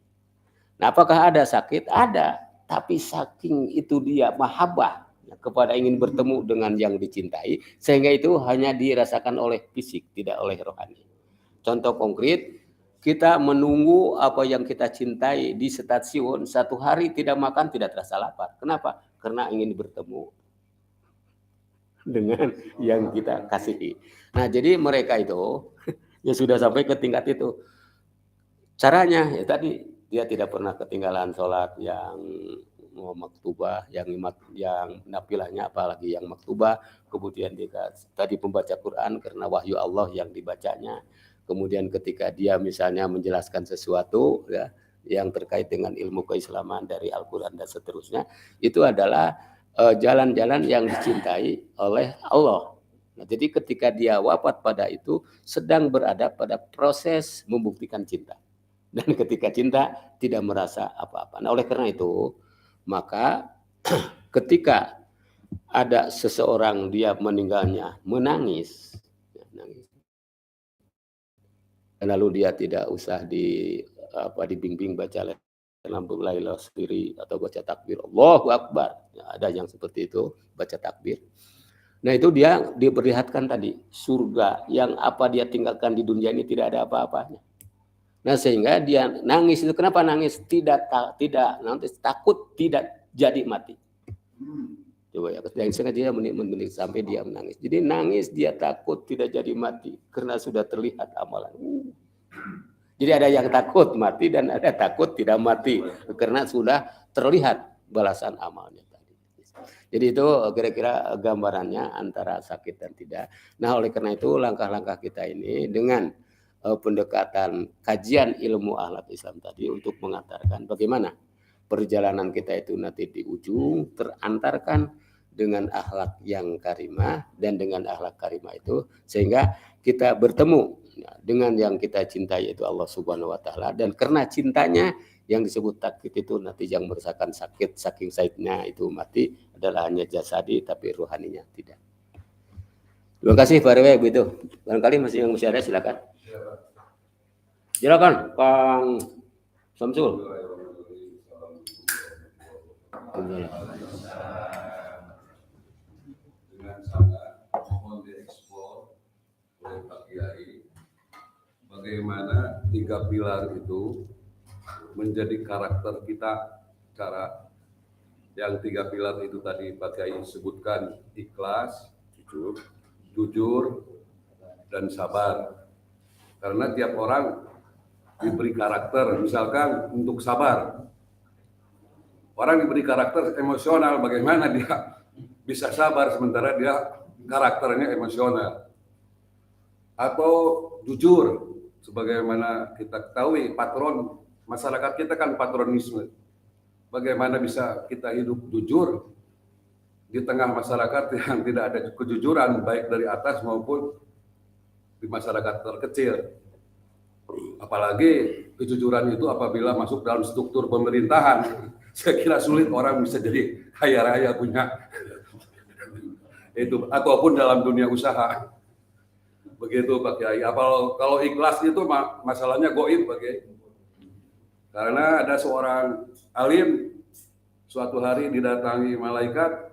Nah, apakah ada sakit? Ada, tapi saking itu dia mahabbah kepada ingin bertemu dengan yang dicintai, sehingga itu hanya dirasakan oleh fisik, tidak oleh rohani. Contoh konkret, kita menunggu apa yang kita cintai di stasiun, satu hari tidak makan tidak terasa lapar. Kenapa? Karena ingin bertemu dengan yang kita kasihi. Nah, jadi mereka itu ya sudah sampai ke tingkat itu. Caranya ya tadi dia tidak pernah ketinggalan sholat yang maktubah, yang nafilahnya apalagi yang maktubah, kemudian dia tadi pembaca Quran karena wahyu Allah yang dibacanya. Kemudian ketika dia misalnya menjelaskan sesuatu ya, yang terkait dengan ilmu keislaman dari Al-Quran dan seterusnya, itu adalah jalan-jalan yang dicintai oleh Allah. Nah, jadi ketika dia wafat pada itu sedang berada pada proses membuktikan cinta. Dan ketika cinta tidak merasa apa-apa. Nah, oleh karena itu, maka ketika ada seseorang dia meninggalnya menangis, lalu dia tidak usah dibimbing baca lampu lailah sendiri atau baca takbir Allahu Akbar. Ya, ada yang seperti itu baca takbir. Nah, itu dia diperlihatkan tadi surga yang apa dia tinggalkan di dunia ini tidak ada apa-apanya. Nah, sehingga dia nangis itu kenapa nangis? Tidak nanti takut tidak jadi mati. Coba ya, yang sengaja dia menit sampai dia menangis. Jadi nangis dia takut tidak jadi mati karena sudah terlihat amalan. Jadi ada yang takut mati dan ada takut tidak mati karena sudah terlihat balasan amalnya tadi. Jadi itu kira-kira gambarannya antara sakit dan tidak. Nah, oleh karena itu langkah-langkah kita ini dengan pendekatan kajian ilmu akhlak Islam tadi untuk mengantarkan bagaimana perjalanan kita itu nanti di ujung terantarkan dengan akhlak yang karimah, dan dengan akhlak karimah itu sehingga kita bertemu dengan yang kita cintai yaitu Allah Subhanahu wa Ta'ala, dan karena cintanya yang disebut takkit itu nanti yang merasakan sakit saking sakitnya itu mati adalah hanya jasadi tapi rohaninya tidak. Terima kasih Pak Rewe begitu. Barangkali masih ada silakan. Silakan Kang Samsul. Dengan sangat mohon dieksplor oleh Pak Kiai bagaimana 3 pilar itu menjadi karakter kita. Cara yang 3 pilar itu tadi Pak Kiai sebutkan ikhlas, jujur, dan sabar. Karena tiap orang diberi karakter, misalkan untuk sabar. Orang diberi karakter emosional, bagaimana dia bisa sabar sementara dia karakternya emosional. Atau jujur, sebagaimana kita ketahui patron masyarakat kita kan patronisme. Bagaimana bisa kita hidup jujur di tengah masyarakat yang tidak ada kejujuran baik dari atas maupun di masyarakat terkecil. Apalagi kejujuran itu apabila masuk dalam struktur pemerintahan, saya kira sulit orang bisa jadi kaya raya punya itu, ataupun dalam dunia usaha. Begitu Pak Kiai. Kalau ikhlas itu masalahnya goib Pak Kiai. Karena ada seorang alim suatu hari didatangi malaikat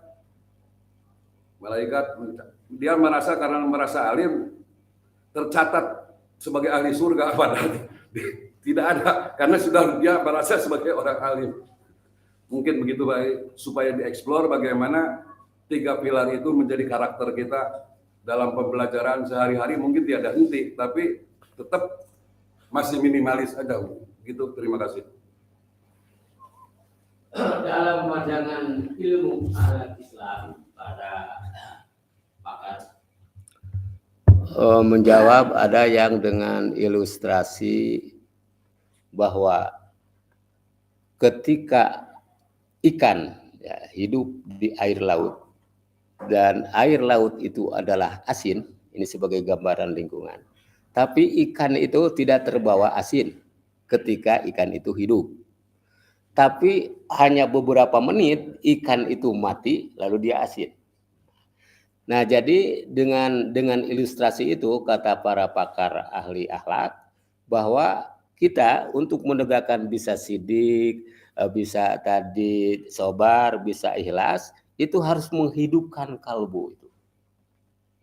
dia merasa karena merasa alim tercatat sebagai ahli surga, padahal tidak ada karena sudah dia merasa sebagai orang alim. Mungkin begitu Pak, supaya dieksplor bagaimana 3 pilar itu menjadi karakter kita dalam pembelajaran sehari-hari. Mungkin tiada henti, tapi tetap masih minimalis aja. Gitu, terima kasih. Dalam pandangan ilmu alat Islam pada pakar menjawab, ada yang dengan ilustrasi bahwa ketika ikan ya, hidup di air laut dan air laut itu adalah asin, ini sebagai gambaran lingkungan, tapi ikan itu tidak terbawa asin ketika ikan itu hidup. Tapi hanya beberapa menit ikan itu mati lalu dia asin. Nah, jadi dengan ilustrasi itu kata para pakar ahli akhlak bahwa kita untuk menegakkan bisa sidik, bisa tadi sobar, bisa ikhlas, itu harus menghidupkan kalbu itu.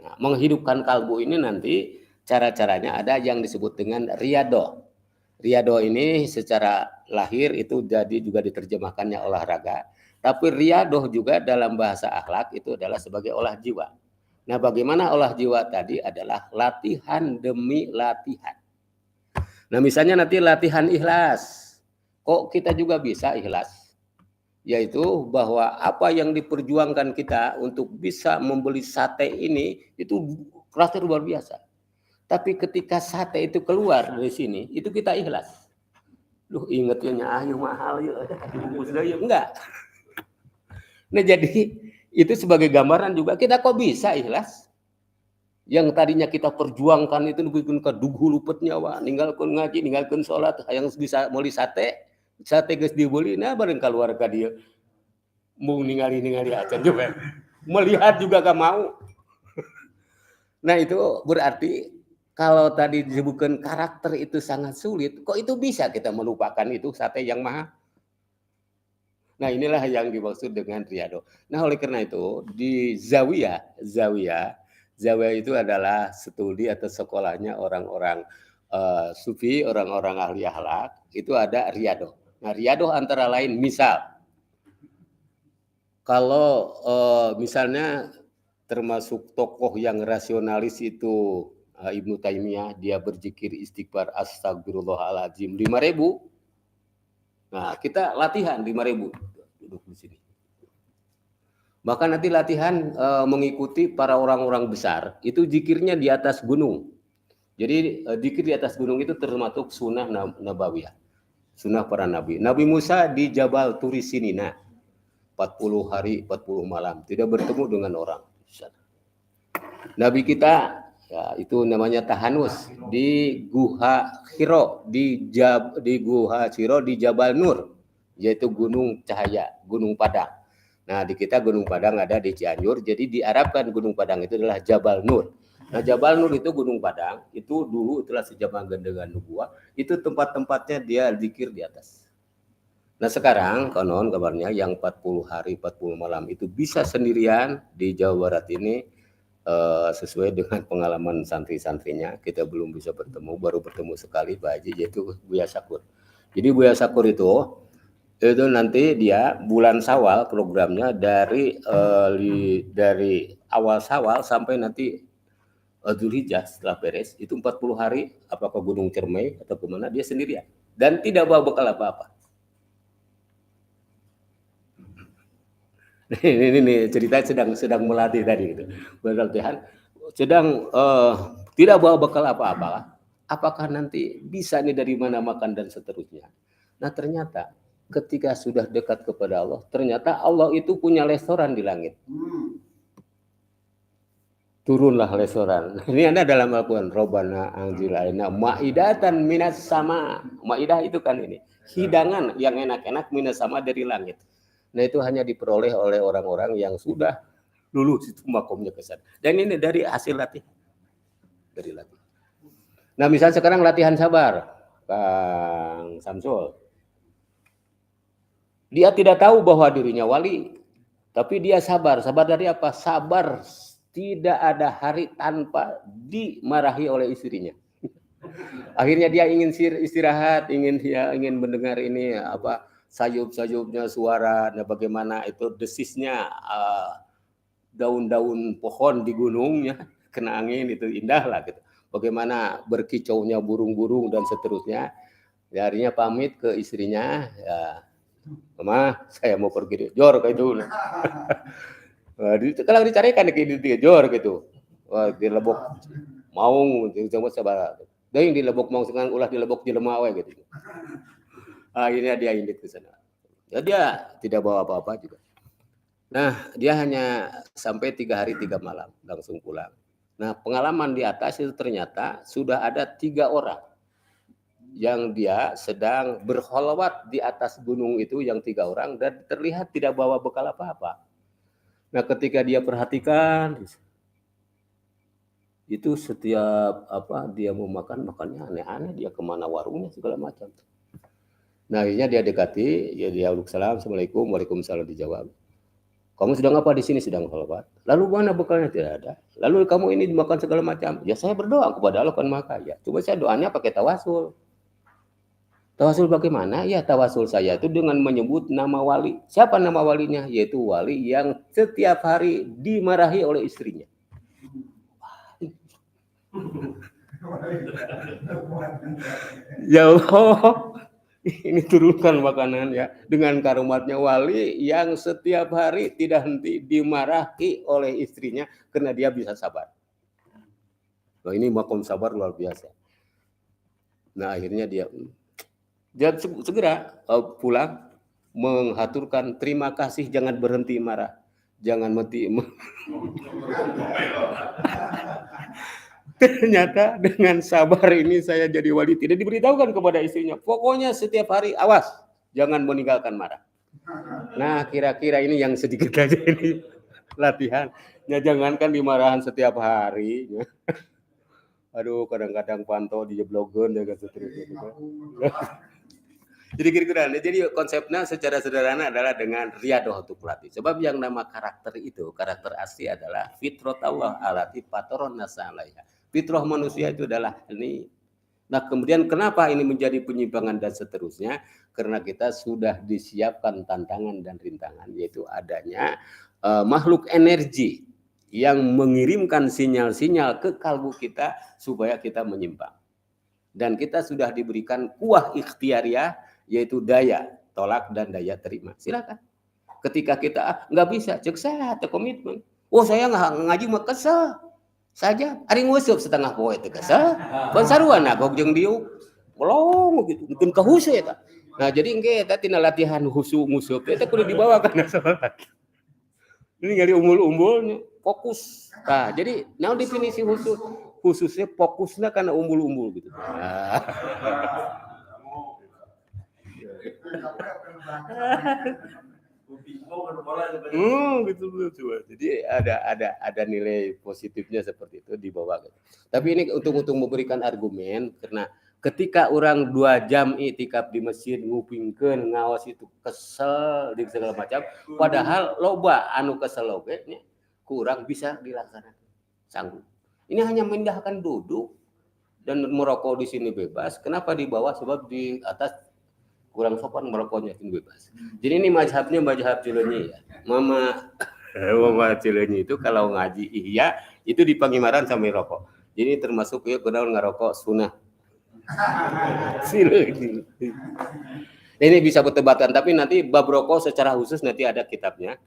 Nah, menghidupkan kalbu ini nanti cara-caranya ada yang disebut dengan riyadhah. Riyadhah ini secara lahir itu jadi juga diterjemahkannya olahraga. Tapi riyadhah juga dalam bahasa akhlak itu adalah sebagai olah jiwa. Nah, bagaimana olah jiwa tadi adalah latihan demi latihan. Nah, misalnya nanti latihan ikhlas. Kok kita juga bisa ikhlas? Yaitu bahwa apa yang diperjuangkan kita untuk bisa membeli sate ini itu kerasnya luar biasa. Tapi ketika sate itu keluar dari sini, itu kita ikhlas. Loh, ingetnya ayo mahal ya, enggak. Nah, jadi itu sebagai gambaran juga kita kok bisa ikhlas. Yang tadinya kita perjuangkan itu bikin kadugu lupet nyawa, ninggalkan ngaji, ninggalkan sholat, yang bisa beli sate geus dibeli, nah bareng keluarga dia mau ningali aja juga. Melihat juga gak mau. Nah, itu berarti kalau tadi disebutkan karakter itu sangat sulit, kok itu bisa kita melupakan itu sate yang mahal? Nah, inilah yang dimaksud dengan riyadhah. Nah, oleh karena itu di zawiyah itu adalah studi atau sekolahnya orang-orang sufi, orang-orang ahli akhlak, itu ada riyadhah. Nah, riyadhah antara lain misal kalau misalnya termasuk tokoh yang rasionalis itu Ibnu Taimiyah, dia berzikir istighfar astagfirullahaladzim 5.000. Nah, kita latihan 5.000 duduk di sini. Bahkan nanti latihan mengikuti para orang-orang besar, itu zikirnya di atas gunung. Jadi zikir di atas gunung itu termasuk sunnah nabawiyah. Sunnah para nabi. Nabi Musa di Jabal Turi Sinina 40 hari 40 malam tidak bertemu dengan orang. Nabi kita ya, itu namanya tahanus di Guha Hiro di Guha Hiro di Jabal Nur, yaitu Gunung Cahaya, Gunung Padang. Nah, di kita Gunung Padang ada di Cianjur, jadi diarabkan Gunung Padang itu adalah Jabal Nur. Nah, Jabal Nur itu Gunung Padang, itu dulu itulah sejaman dengan nubuah, itu tempat-tempatnya dia zikir di atas. Nah, sekarang konon kabarnya yang 40 hari 40 malam itu bisa sendirian di Jawa Barat ini. Sesuai dengan pengalaman santri-santrinya, kita belum bisa bertemu, baru bertemu sekali Pak Haji, yaitu Buya Syakur. Jadi Buya Syakur itu nanti dia bulan Syawal programnya dari awal Syawal sampai nanti Dzulhijjah setelah beres, itu 40 hari, apakah Gunung Cermai atau kemana, dia sendirian dan tidak bawa bekal apa-apa. Ini cerita sedang melatih tadi gitu. Berlatihan sedang tidak bawa bekal apa-apa. Apakah nanti bisa nih dari mana makan dan seterusnya. Nah, ternyata ketika sudah dekat kepada Allah, ternyata Allah itu punya restoran di langit. Turunlah restoran. Ini ada dalam Al-Qur'an, Rabbana anzil alaina maidatan minas sama. Maidah itu kan ini, hidangan yang enak-enak minas sama dari langit. Nah, itu hanya diperoleh oleh orang-orang yang sudah lulus itu makomnya ke sana. Dan ini dari hasil latihan. ketika dilatih. Nah, misal sekarang latihan sabar, Kang Samsul. Dia tidak tahu bahwa dirinya wali, tapi dia sabar. Sabar dari apa? Sabar tidak ada hari tanpa dimarahi oleh istrinya. Akhirnya dia ingin istirahat, ingin mendengar ini apa sayup-sayupnya suara, nah bagaimana itu desisnya daun-daun pohon di gunungnya kena angin, itu indah lah gitu. Bagaimana berkicaunya burung-burung dan seterusnya. Ya, akhirnya pamit ke istrinya, ya, Mama, saya mau pergi Jor kayak itu. Kalau dicarikan di Jor gitu, wah, di Lebok Maung, di sabar. Deing di Lebok Maung sekarang ulah di Lebok Jelema we gitu. Akhirnya dia indit ke sana. Ya dia tidak bawa apa-apa juga. Nah, dia hanya sampai 3 hari 3 malam langsung pulang. Nah, pengalaman di atas itu ternyata sudah ada 3 orang yang dia sedang berkholwat di atas gunung itu, yang 3 orang, dan terlihat tidak bawa bekal apa-apa. Nah, ketika dia perhatikan itu setiap apa dia mau makannya aneh-aneh, dia kemana warungnya segala macam. Nah, akhirnya dia dekati, ya dia salam, Assalamualaikum, Waalaikumsalam, dijawab. Kamu sedang apa di sini? Sedang kholwat. Lalu mana bekalnya? Tidak ada. Lalu kamu ini dimakan segala macam. Ya saya berdoa kepada Allah kan maka ya. Coba saya doanya pakai tawasul. Tawasul bagaimana? Ya tawasul saya itu dengan menyebut nama wali. Siapa nama walinya? Yaitu wali yang setiap hari dimarahi oleh istrinya. Ya Allah, ini turunkan makanan ya dengan karumatnya wali yang setiap hari tidak henti dimarahi oleh istrinya karena dia bisa sabar. Nah, ini makom sabar luar biasa. Nah, akhirnya dia segera pulang menghaturkan terima kasih, jangan berhenti marah, jangan mati. Ternyata dengan sabar ini saya jadi wali. Tidak diberitahukan kepada istrinya. Pokoknya setiap hari awas, jangan meninggalkan marah. Nah, kira-kira ini yang sedikit aja ini latihan. Ya jangankan dimarahan setiap hari. Aduh, kadang-kadang pantau dijeblogan dan seterusnya. Jadi kira-kira, jadi konsepnya secara sederhana adalah dengan riadoh untuk pelatih. Sebab yang nama karakter itu, karakter asli adalah fitrah Allah alati patron nasa alaiha. Fitrah manusia itu adalah ini. Nah, kemudian kenapa ini menjadi penyimpangan dan seterusnya? Karena kita sudah disiapkan tantangan dan rintangan, yaitu adanya makhluk energi yang mengirimkan sinyal-sinyal ke kalbu kita supaya kita menyimpang. Dan kita sudah diberikan kuah ikhtiariah, yaitu daya tolak dan daya terima. Silakan. Ketika kita nggak bisa, cek saya komitmen. Oh saya nggak ngaji mah kesel saja. Ari ngusup setengah poe teh kesel. Pan saruana kok jeung diuk. Belum gitu. Mungkin ke husu eta. Nah jadi engke eta tina latihan husu ngusup eta kudu dibawa kana salat. Ini ngali umbul-umbulnya fokus. Nah jadi naon definisi husu? Khususnya fokusnya karena umbul-umbul gitu. Nah. Gitu. Jadi ada nilai positifnya seperti itu di bawah. Tapi ini untuk memberikan argumen karena ketika orang 2 jam iktikaf di masjid ngupingkeun ngawas itu kesel di segala macam, padahal loba anu kesel oge nya kurang bisa dilaksanakan. Sanggup. Ini hanya memindahkan duduk dan merokok di sini bebas. Kenapa di bawah? Sebab di atas kurang sopan merokoknya itu bebas. Jadi ini mazhabnya mazhab Cileunyi ya. Mama Cileunyi itu kalau ngaji ihya itu di Pangimaran sambil rokok. Jadi termasuk ya kenaun ngarokok sunnah. Cileunyi. Ini bisa perdebatan tapi nanti bab rokok secara khusus nanti ada kitabnya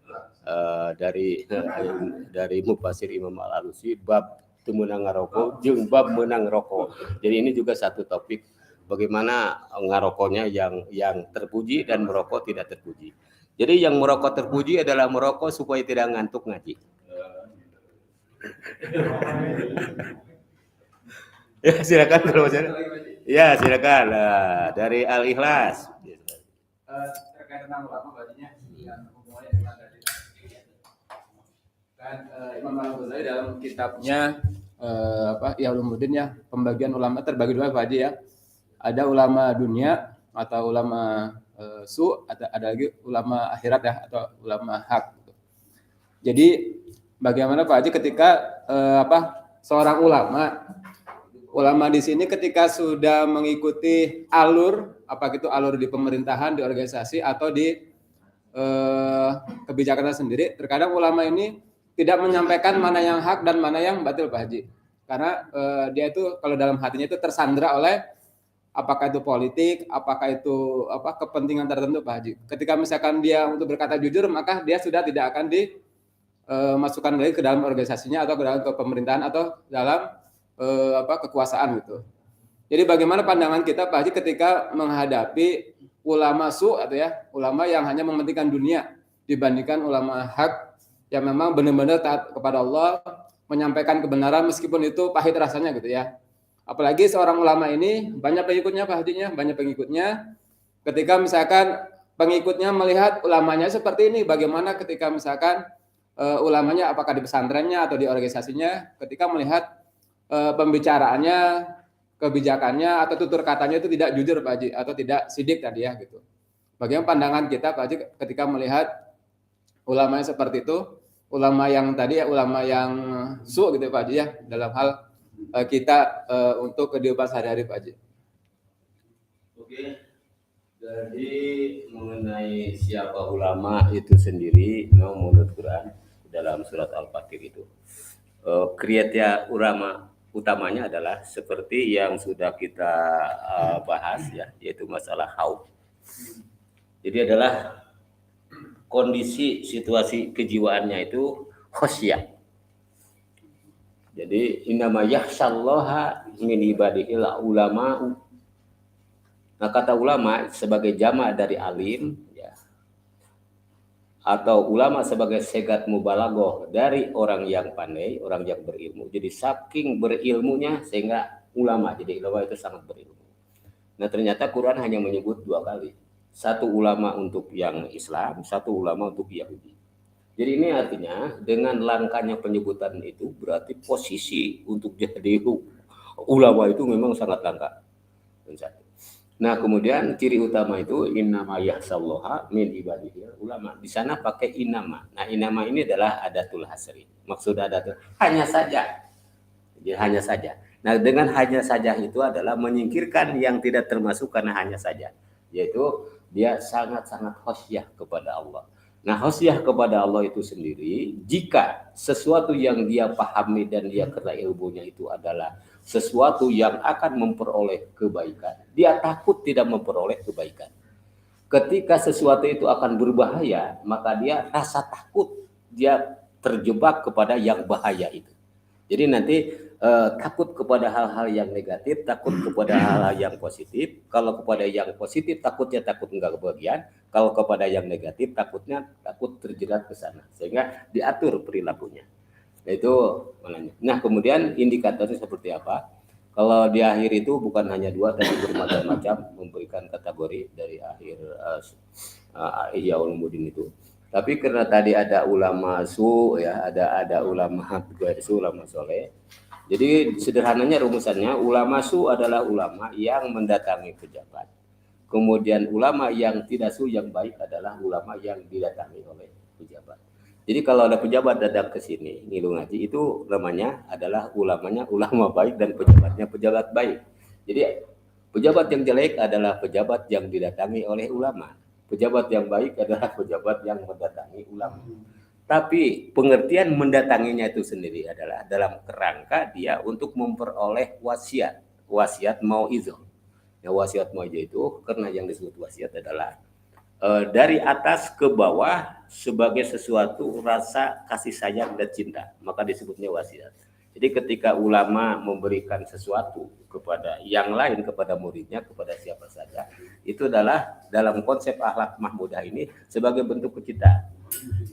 dari Mufasir Imam Al-Alusi bab menang ngarokok jeung bab menang rokok. Jadi ini juga satu topik bagaimana ngarokoknya yang terpuji dan merokok tidak terpuji. Jadi yang merokok terpuji adalah merokok supaya tidak ngantuk ngaji. Ya silakan kalau saya. Ya silakan dari Al-Ikhlas. Terkait tentang ulama bajunya yang hubungannya dengan dari dan Imam Al-Ghazali dalam kitabnya Ihya Ulumuddin ya, pembagian ulama terbagi dua Pak Haji ya. Ada ulama dunia atau ulama ada lagi ulama akhirat ya atau ulama hak. Jadi bagaimana Pak Haji ketika seorang ulama di sini ketika sudah mengikuti alur, apa itu alur di pemerintahan, di organisasi atau di kebijakan sendiri, terkadang ulama ini tidak menyampaikan mana yang hak dan mana yang batil Pak Haji, karena dia itu kalau dalam hatinya itu tersandra oleh apakah itu politik, apakah itu kepentingan tertentu Pak Haji. Ketika misalkan dia untuk berkata jujur, maka dia sudah tidak akan dimasukkan lagi ke dalam organisasinya atau ke dalam pemerintahan atau dalam kekuasaan gitu. Jadi bagaimana pandangan kita Pak Haji ketika menghadapi ulama atau ya ulama yang hanya mementingkan dunia dibandingkan ulama hak yang memang benar-benar taat kepada Allah, menyampaikan kebenaran meskipun itu pahit rasanya gitu ya. Apalagi seorang ulama ini banyak pengikutnya Pak Hajinya, banyak pengikutnya. Ketika misalkan pengikutnya melihat ulamanya seperti ini, bagaimana ketika misalkan ulamanya apakah di pesantrennya atau di organisasinya ketika melihat pembicaraannya, kebijakannya atau tutur katanya itu tidak jujur Pak Haji atau tidak sidik tadi ya gitu. Bagaimana pandangan kita Pak Haji ketika melihat ulama yang seperti itu, ulama yang tadi ya ulama yang gitu Pak Haji ya dalam hal kita untuk kehidupan sehari-hari Pak Haji. Oke. Jadi mengenai siapa ulama itu sendiri, menurut Quran dalam surat Al-Fatir itu kriteria ulama utamanya adalah seperti yang sudah kita bahas ya, yaitu masalah haud. Jadi adalah kondisi situasi kejiwaannya itu khosyah. Jadi innama yakhsyallaha min ibadihil ulama. Nah, kata ulama sebagai jamak dari alim ya, atau ulama sebagai segat mubalaghah dari orang yang pandai, orang yang berilmu. Jadi saking berilmunya sehingga ulama, jadi ulama itu sangat berilmu. Nah, ternyata Quran hanya menyebut 2 kali. Satu ulama untuk yang Islam, satu ulama untuk Yahudi. Jadi ini artinya dengan langkahnya penyebutan itu berarti posisi untuk jadi ulama itu memang sangat langka. Nah, kemudian ciri utama itu innama yakhsyallaha min ibadihi ulama. Di sana pakai inama. Nah, inama ini adalah adatul hasri. Maksud adatul hanya saja. Jadi hanya saja. Nah, dengan hanya saja itu adalah menyingkirkan yang tidak termasuk karena hanya saja. Yaitu dia sangat-sangat khosyah kepada Allah. Nah, khosyah kepada Allah itu sendiri, jika sesuatu yang dia pahami dan dia kena ilmunya itu adalah sesuatu yang akan memperoleh kebaikan, dia takut tidak memperoleh kebaikan. Ketika sesuatu itu akan berbahaya, maka dia rasa takut, dia terjebak kepada yang bahaya itu. Jadi nanti takut kepada hal-hal yang negatif, takut kepada hal-hal yang positif. Kalau kepada yang positif takutnya takut enggak kebagian, kalau kepada yang negatif takutnya takut terjerat ke sana. Sehingga diatur perilakunya. Itu maknanya. Nah, kemudian indikatornya seperti apa? Kalau di akhir itu bukan hanya 2 tapi bermacam-macam memberikan kategori dari akhir Ihya Ulumuddin itu. Tapi karena tadi ada ulama ya, ada ulama ulama soleh. Jadi sederhananya rumusannya ulama adalah ulama yang mendatangi pejabat. Kemudian ulama yang tidak yang baik adalah ulama yang didatangi oleh pejabat. Jadi kalau ada pejabat datang ke sini ngilu ngaji itu namanya adalah ulamanya ulama baik dan pejabatnya pejabat baik. Jadi pejabat yang jelek adalah pejabat yang didatangi oleh ulama. Pejabat yang baik adalah pejabat yang mendatangi ulama. Tapi pengertian mendatanginya itu sendiri adalah dalam kerangka dia untuk memperoleh wasiat mau'izah. Ya, wasiat mau'izah itu karena yang disebut wasiat adalah dari atas ke bawah sebagai sesuatu rasa kasih sayang dan cinta, maka disebutnya wasiat. Jadi ketika ulama memberikan sesuatu kepada yang lain, kepada muridnya, kepada siapa saja, itu adalah dalam konsep akhlak mahmudah ini sebagai bentuk kecintaan.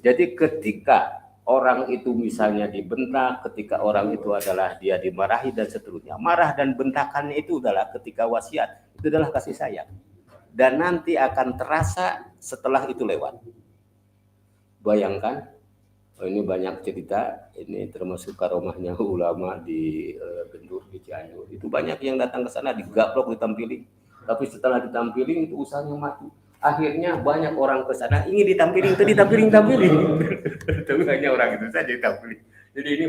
Jadi ketika orang itu misalnya dibentak, ketika orang itu adalah dia dimarahi dan seterusnya, marah dan bentakannya itu adalah ketika wasiat, itu adalah kasih sayang. Dan nanti akan terasa setelah itu lewat. Bayangkan ini banyak cerita, ini termasuk karomahnya ulama di Gendur, di Cianjur. Itu banyak yang datang ke sana digaplok, ditampilin. Tapi setelah ditampilin itu usahanya mati. Akhirnya banyak orang ke sana ingin ditampilin. Tapi hanya orang itu saja ditampilin. Jadi ini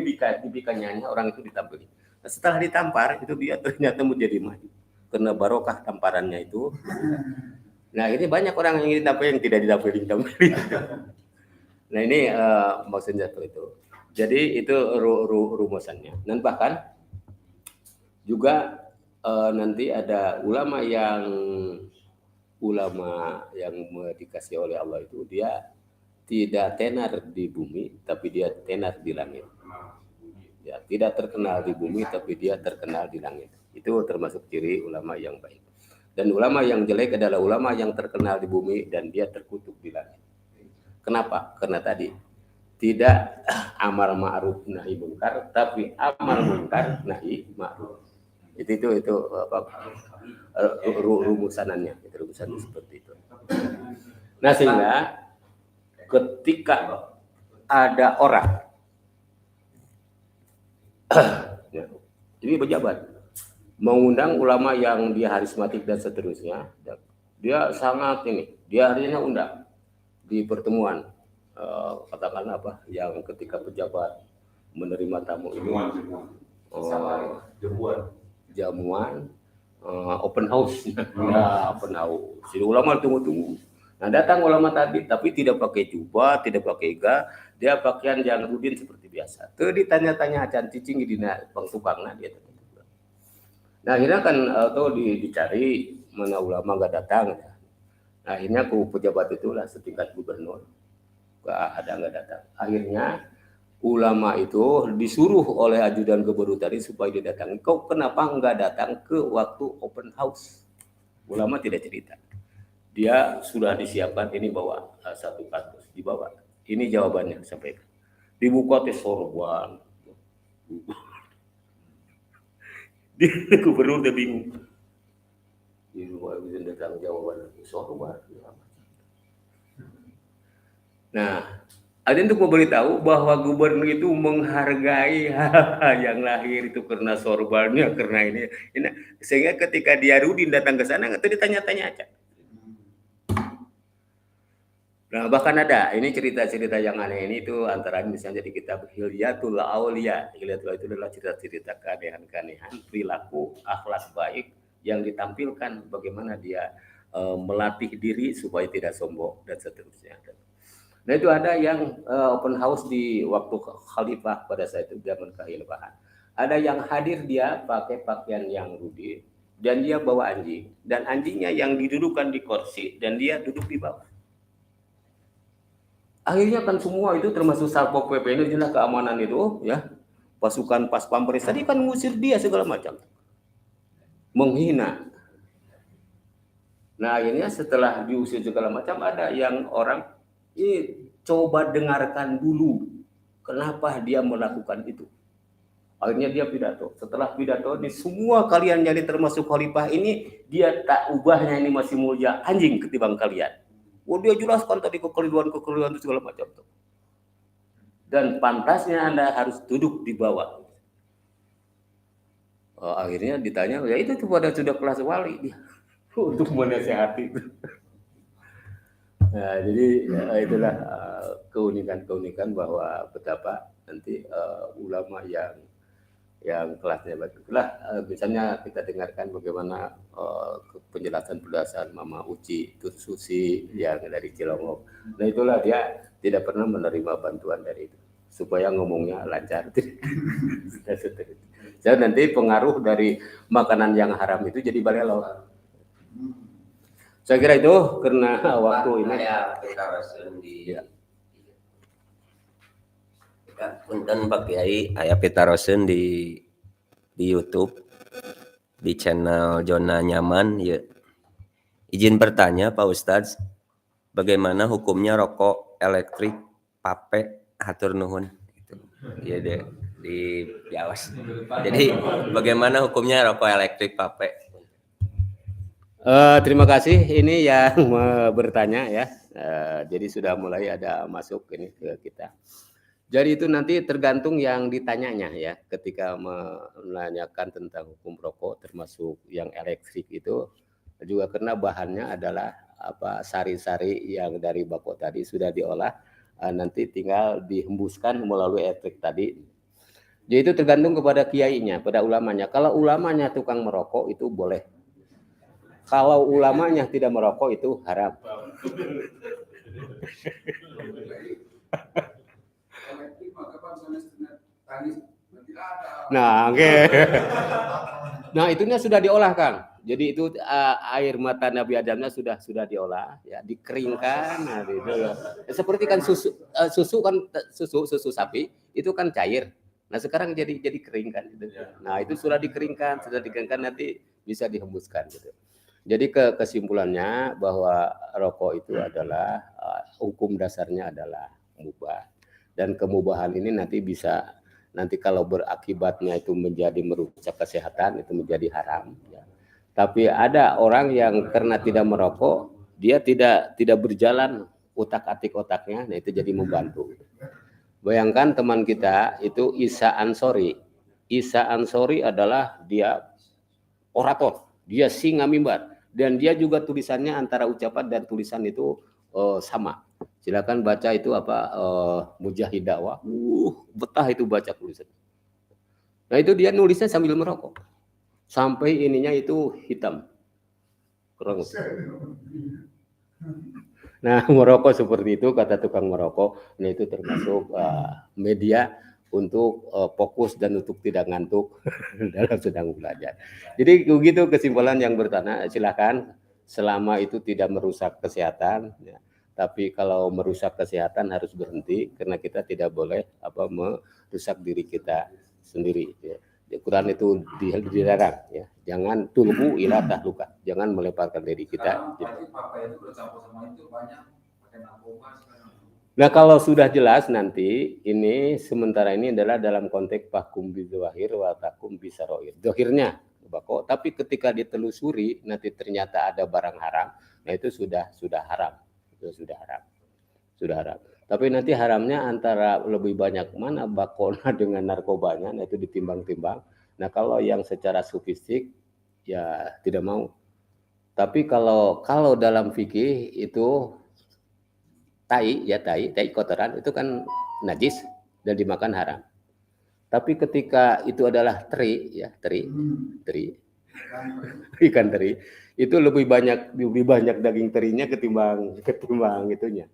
bikannya orang itu ditampilin. Nah, setelah ditampar itu dia ternyata menjadi maju. Karena barokah tamparannya itu. Nah ini banyak orang yang ingin ditampilin, yang tidak ditampilin. Nah ini maksudnya itu. Jadi itu rumusannya. Dan bahkan juga nanti ada ulama yang dikasih oleh Allah itu dia tidak tenar di bumi, tapi dia tenar di langit. Ya, tidak terkenal di bumi, tapi dia terkenal di langit. Itu termasuk ciri ulama yang baik. Dan ulama yang jelek adalah ulama yang terkenal di bumi dan dia terkutuk di langit. Kenapa? Karena tadi tidak amar ma'ruf nahi munkar, tapi amar munkar nahi ma'ruf. Itu rumusannya, itu rumusan seperti itu. Nah sehingga ketika ada orang ini pejabat mengundang ulama yang dia harismatik dan seterusnya, dia sangat dia akhirnya undang di pertemuan katakanlah apa yang ketika pejabat menerima tamu itu jamuan open house. Nah, open house. Jadi ulama tunggu-tunggu. Nah, datang ulama tadi tapi tidak pakai jubah, tidak pakai ga, dia pakaian yang rudin seperti biasa. Tuh ditanya-tanya acan cicing di tukangna dia. Nah, akhirnya kan dicari mana ulama enggak datang. Nah, akhirnya pejabat itulah setingkat gubernur enggak datang. Akhirnya ulama itu disuruh oleh ajudan gubernur tadi supaya dia datang. Kau kenapa enggak datang ke waktu open house? Ulama tidak cerita. Dia sudah disiapkan ini bawa satu kartus dibawa. Ini jawabannya disampaikan. Dibuka tes sorban. Dia gubernur udah bingung. Ini bisa datang jawaban sorban. Nah, ada untuk memberitahu bahwa gubernur itu menghargai yang lahir itu karena sorbannya, karena ini. Sehingga ketika dia Rudin datang ke sana, itu ditanya-tanya aja. Nah, bahkan ada ini cerita-cerita yang aneh ini itu antara misalnya di kitab Hilyatul Auliya. Hilyatul itu adalah cerita-cerita keanehan-keanehan, perilaku, akhlak baik yang ditampilkan bagaimana dia melatih diri supaya tidak sombong dan seterusnya. Nah itu ada yang open house di waktu khalifah pada saat itu zaman kekhalifahan. Ada yang hadir dia pakai pakaian yang rudi dan dia bawa anjing dan anjingnya yang didudukan di kursi dan dia duduk di bawah. Akhirnya kan semua itu termasuk Satpol PP ini jelas keamanan itu ya pasukan pas pampres tadi kan ngusir dia segala macam menghina. Nah akhirnya setelah diusir segala macam ada yang orang ini coba dengarkan dulu kenapa dia melakukan itu. Akhirnya dia pidato. Setelah pidato ini semua kalian jadi termasuk khalifah ini dia tak ubahnya ini masih mulia anjing ketimbang kalian. Oh dia jelaskan tadi kekeliruan itu segala macam tuh. Dan pantasnya Anda harus duduk di bawah. Akhirnya ditanya, ya itu pada sudah kelas wali dia untuk menasihati. Nah, jadi itulah keunikan bahwa betapa nanti ulama yang kelasnya bagus. Misalnya kita dengarkan bagaimana penjelasan Mama Uci Tursusi yang dari Cilongok. Nah itulah dia tidak pernah menerima bantuan dari itu supaya ngomongnya lancar. Jadi nanti pengaruh dari makanan yang haram itu jadi balelo. Saya kira itu karena waktu ini. Ya. Punten Pak Kiai, aya pitaroseun di YouTube di channel Zona Nyaman ya. Izin bertanya Pak Ustadz, bagaimana hukumnya rokok elektrik pape hatur nuhun gitu. Ya deh di Jawas. Jadi bagaimana hukumnya rokok elektrik pape? Terima kasih ini yang bertanya ya. Jadi sudah mulai ada masuk ini ke kita. Jadi itu nanti tergantung yang ditanyanya ya, ketika menanyakan tentang hukum rokok termasuk yang elektrik itu juga karena bahannya adalah apa sari-sari yang dari bako tadi sudah diolah, nanti tinggal dihembuskan melalui elektrik tadi. Jadi itu tergantung kepada kiainya, pada ulamanya. Kalau ulamanya tukang merokok itu boleh. Kalau ulamanya tidak merokok itu haram. Nah, oke. Nah, itunya sudah diolah, Kang. Jadi itu air mata Nabi Adamnya sudah diolah, ya, dikeringkan. Nah, gitu. Seperti kan susu kan susu sapi itu kan cair. Nah, sekarang jadi kering kan gitu. Nah, itu sudah dikeringkan nanti bisa dihembuskan gitu. Jadi kesimpulannya bahwa rokok itu adalah hukum dasarnya adalah mubah. Dan kemubahan ini nanti kalau berakibatnya itu menjadi merusak kesehatan itu menjadi haram ya. Tapi ada orang yang karena tidak merokok dia tidak berjalan utak-atik otaknya, nah itu jadi membantu. Bayangkan teman kita itu Isa Ansori adalah dia orator, dia singa mimbar dan dia juga tulisannya antara ucapan dan tulisan itu sama. Silakan baca itu apa Mujahid Dakwah. Betah itu baca tulisan. Nah itu dia nulisnya sambil merokok. Sampai ininya itu hitam. Kurang. Nah, merokok seperti itu kata tukang merokok. Nah itu termasuk media untuk fokus dan untuk tidak ngantuk dalam sedang belajar. Jadi begitu kesimpulan yang bertanya. Silakan selama itu tidak merusak kesehatan ya. Tapi kalau merusak kesehatan harus berhenti karena kita tidak boleh merusak diri kita sendiri. Ya. Quran itu dilarang, ya. Jangan tulbu ila tahluka, jangan melemparkan diri kita. Nah kalau sudah jelas nanti ini sementara ini adalah dalam konteks fakum bizawahir wa takum bisaroir. Dohirnya bako, tapi ketika ditelusuri nanti ternyata ada barang haram, nah itu sudah haram. Sudah haram. Tapi nanti haramnya antara lebih banyak mana bakona dengan narkobanya, nah itu ditimbang-timbang. Nah kalau yang secara sofistik ya tidak mau. Tapi kalau dalam fikih itu tai kotoran itu kan najis dan dimakan haram. Tapi ketika itu adalah teri ikan teri itu lebih banyak daging terinya ketimbang itunya,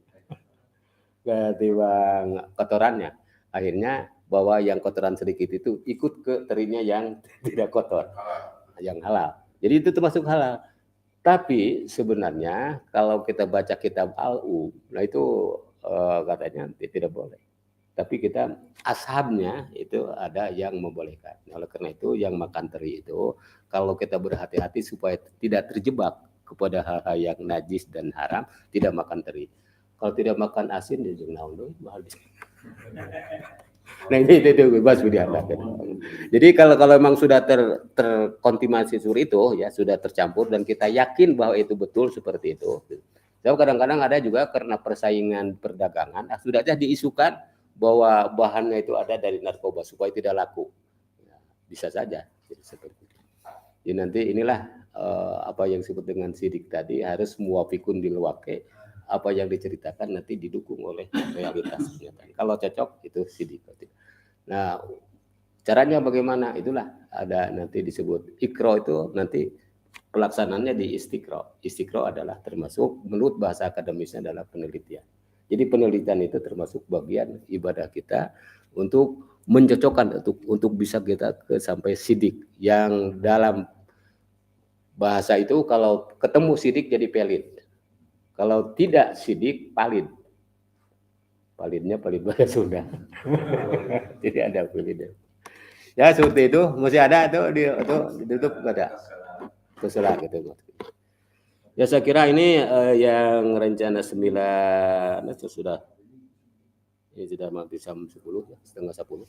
ketimbang kotorannya. Akhirnya bahwa yang kotoran sedikit itu ikut ke terinya yang tidak kotor, yang halal. Jadi itu termasuk halal. Tapi sebenarnya kalau kita baca kitab Al-Um, nah itu katanya tidak boleh. Tapi kita ashabnya itu ada yang membolehkan. Oleh karena itu yang makan teri itu kalau kita berhati-hati supaya tidak terjebak kepada hal-hal yang najis dan haram, tidak makan teri. Kalau tidak makan asin dia jeung naon deui bahal. Nah itu bebas diadakan. Jadi kalau memang sudah terkontaminasi sur itu ya sudah tercampur dan kita yakin bahwa itu betul seperti itu. So, kadang-kadang ada juga karena persaingan perdagangan sudah aja diisukan bahwa bahannya itu ada dari narkoba supaya tidak laku. Ya, bisa saja seperti itu. Jadi nanti inilah apa yang disebut dengan sidik tadi harus muwafikun dilwaqi. Apa yang diceritakan nanti didukung oleh realitas kenyataan. Kalau cocok itu sidik. Nah, caranya bagaimana? Itulah ada nanti disebut ikro itu nanti pelaksanaannya di istiqro. Istiqro adalah termasuk menurut bahasa akademisnya adalah penelitian. Jadi penelitian itu termasuk bagian ibadah kita untuk mencocokkan untuk bisa kita sampai sidik yang dalam bahasa itu kalau ketemu sidik jadi pelin. Kalau tidak sidik palin. Palinnya palin bahasa Sunda. Jadi ada pelin. Ya seperti itu masih ada itu ditutup ada. Terserah gitu. Ya saya kira ini yang rencana 9 sudah hampir jam 10 ya, setengah 10.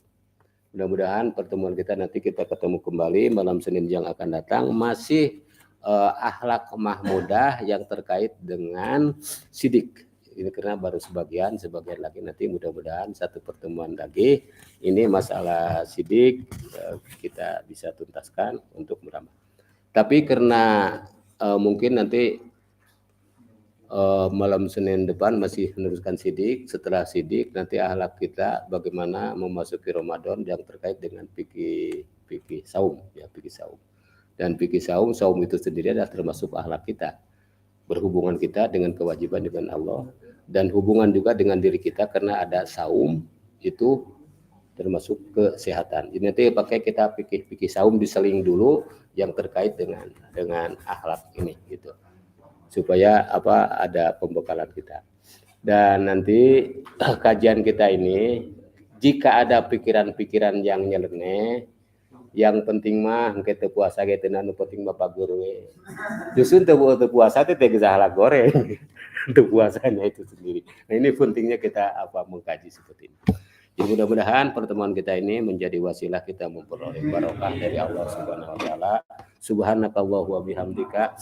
Mudah-mudahan pertemuan kita nanti kita ketemu kembali malam Senin yang akan datang masih akhlak mahmudah yang terkait dengan sidik ini karena baru sebagian lagi nanti mudah-mudahan satu pertemuan lagi ini masalah sidik kita bisa tuntaskan untuk meramal. Tapi karena mungkin nanti malam Senin depan masih meneruskan sidik, setelah sidik nanti akhlak kita bagaimana memasuki Ramadan yang terkait dengan fikih saum ya, fikih saum. Dan fikih saum itu sendiri adalah termasuk akhlak kita. Berhubungan kita dengan kewajiban dengan Allah dan hubungan juga dengan diri kita karena ada saum itu termasuk kesehatan. Jadi nanti pakai kita fikih saum diseling dulu yang terkait dengan akhlak ini gitu. Supaya ada pembekalan kita. Dan nanti kajian kita ini jika ada pikiran-pikiran yang nyeleneh, yang penting mah kita puasa gitu nanu penting Bapak Guru. Justru teu puasa teh salah goreng. Untuk puasanya itu sendiri. Nah, ini pentingnya kita mengkaji seperti ini. Jadi mudah-mudahan pertemuan kita ini menjadi wasilah kita memperoleh barokah dari Allah Subhanahu wa taala. Subhanakallahu wa bihamdika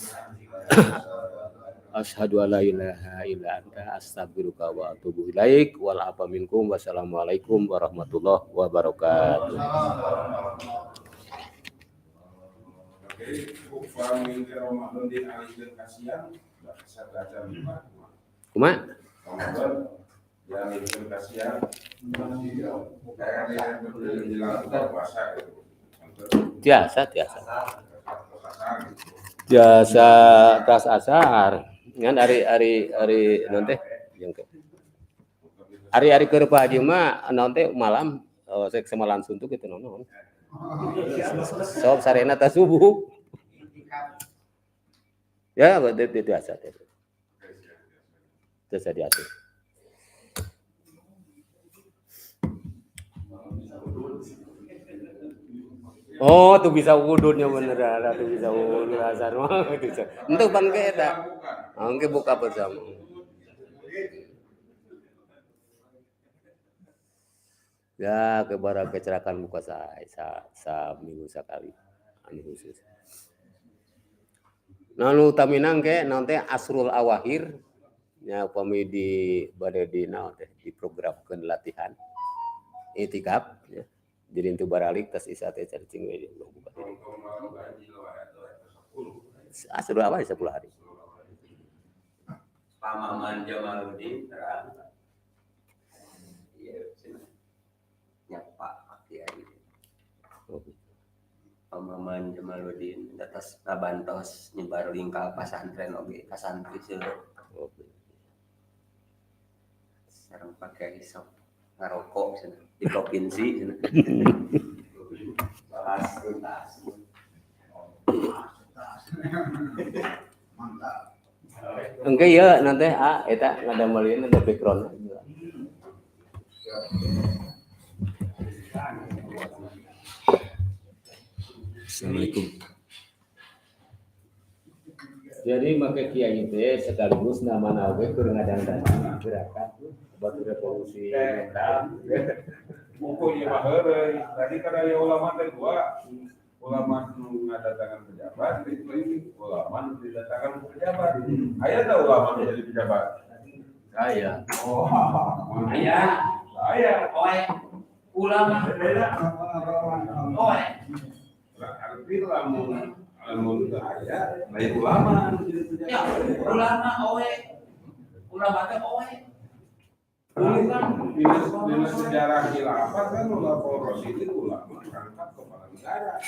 asyhadu an la ilaha illa anta astaghfiruka wa atubu ilaik. Wal afa minkum. Wassalamualaikum warahmatullahi wabarakatuh. Kuma? Jasa tas asar. Ngan hari nanti yang hari keur Pak Haji mah nanti malam semalam suntuk itu nonon. Sob sarena ta subuh. Ya, itu biasa. Bisa diatur. Oh, tuh bisa wudhunya bener ada, tuh bisa wudhu asar mah itu. Untuk bangke eta. Angke buka bersama. Ya, kebarang kecelakaan buka sa minggu sekali. Anu khusus. Nanu taminang ke nanti asrul awahir nya upami di bade di diprogramkeun latihan itikaf ya. Jadi itu baralik tas isa teh cacing we buka. Asrul awahir 10 hari. Pamaman Jamaluddin terang. Iya, nyapa Kiai. Pamaman Jamaluddin atas ngabantos nyebar lingkal pasantren oge ka santri seueur. Sareng pakai sok ngarokok cenah di provinsi cenah. Bahas tuntas. Mantap. Engke ya nanti eta ngadameleun ada background. Assalamualaikum. Jadi make kiai teh sekaligus nama we keur ngadang-dang gerakan batu revolusi Mendan. Bukunya mah heureuy. Tadi kada aya ulama teh dua. Ulama nu ngadatangkan pejabat, itu ulama nu didatangkan pejabat. Aya teh ulama nu jadi pejabat. Saya. Oh, saya. Oe. Ulama. Oe. Arti lamun aya, lain ulama nu jadi pejabat. Ya, ulama oe. Ulama teh oe. Kan di sejarah khilafah kan ulama Rasyidin ulama rangkap kepala negara.